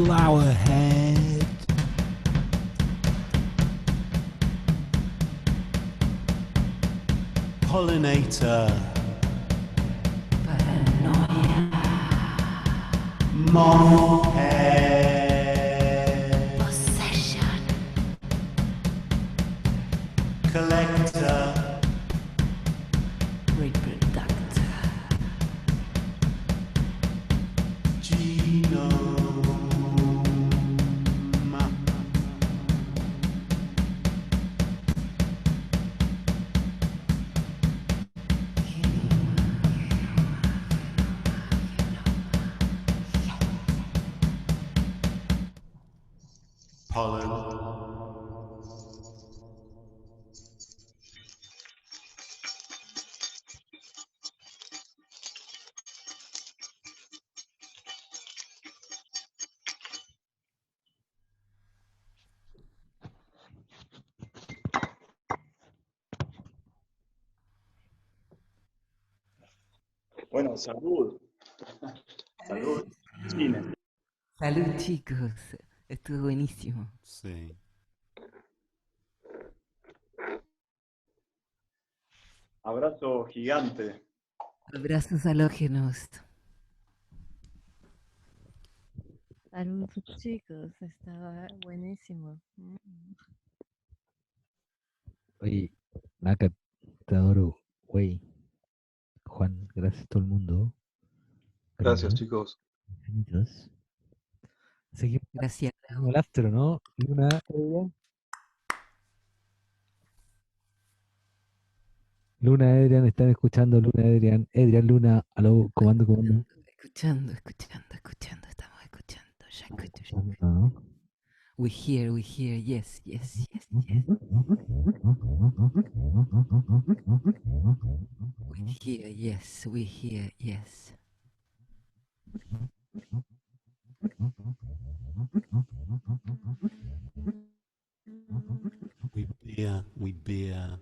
Flowerhead. Pollinator. Mothhead. Possession. Collector. Reproductor. Genome. Pollen. Bueno, salud. Salud. Cine. Salud, chicos. Estuvo buenísimo. Sí. Abrazo gigante. Abrazos halógenos. Salud, chicos, estaba buenísimo. Oye, Naka, te adoro, güey. Juan, gracias a todo el mundo. Gracias, Cariños, chicos. infinitos. Seguimos Gracias. en el after, ¿no? Luna, Luna, Adrian, están escuchando Luna, Adrian, Luna, aló, comando. Escuchando. Estamos escuchando. Ya escucho. Ah. We hear. Yes. We hear. Yes. We bear.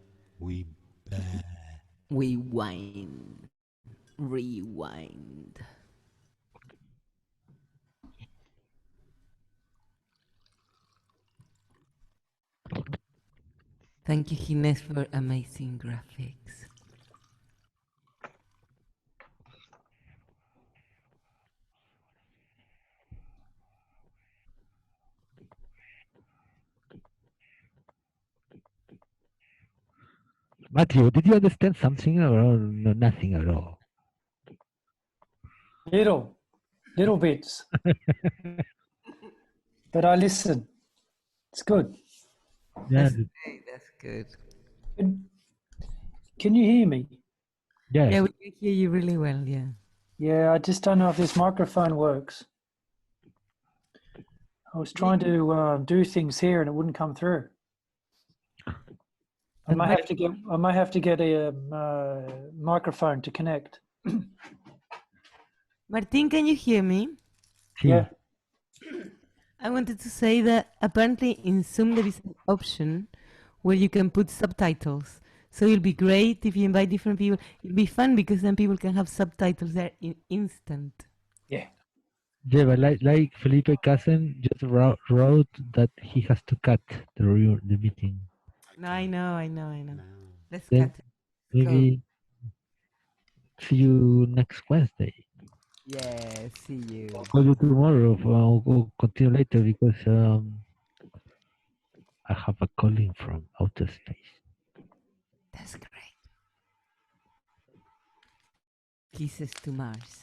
We whine. Rewind. Thank you, Gines, for amazing graphics. Matthew, did you understand something or no, nothing at all? Little bits. But I listen. It's good. Yeah, That's good. Can you hear me? yeah. Yeah, we can hear you really well, yeah. Yeah, I just don't know if this microphone works. I was trying to do things here and it wouldn't come through. I might have to get a microphone to connect. Martin, can you hear me? Yeah. I wanted to say that apparently in Zoom there is an option where you can put subtitles. So it'll be great if you invite different people. It'll be fun because then people can have subtitles there in instant. Yeah. Yeah, but like Felipe Casen just wrote that he has to cut the meeting. No, I know. Let's Then cut it. maybe see you next Wednesday. Yeah, see you. I'll call you tomorrow. I'll continue later because I have a calling from outer space. That's great. Kisses to Mars.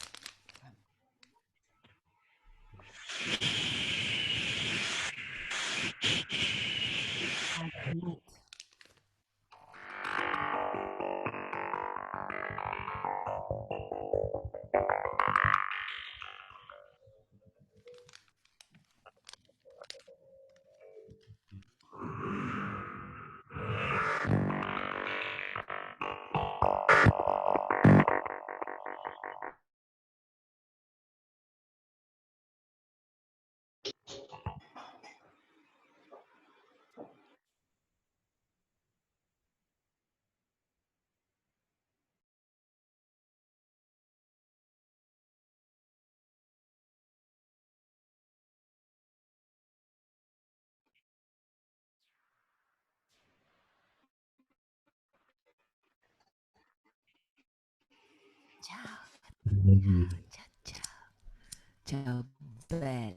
Ciao, bella.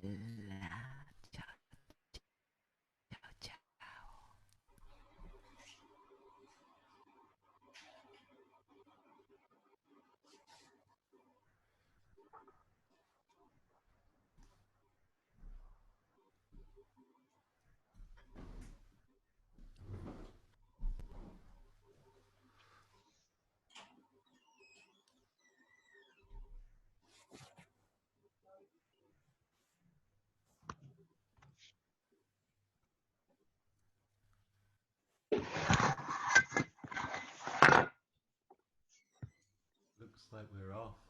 Ciao, ciao, ciao. Looks like we're off.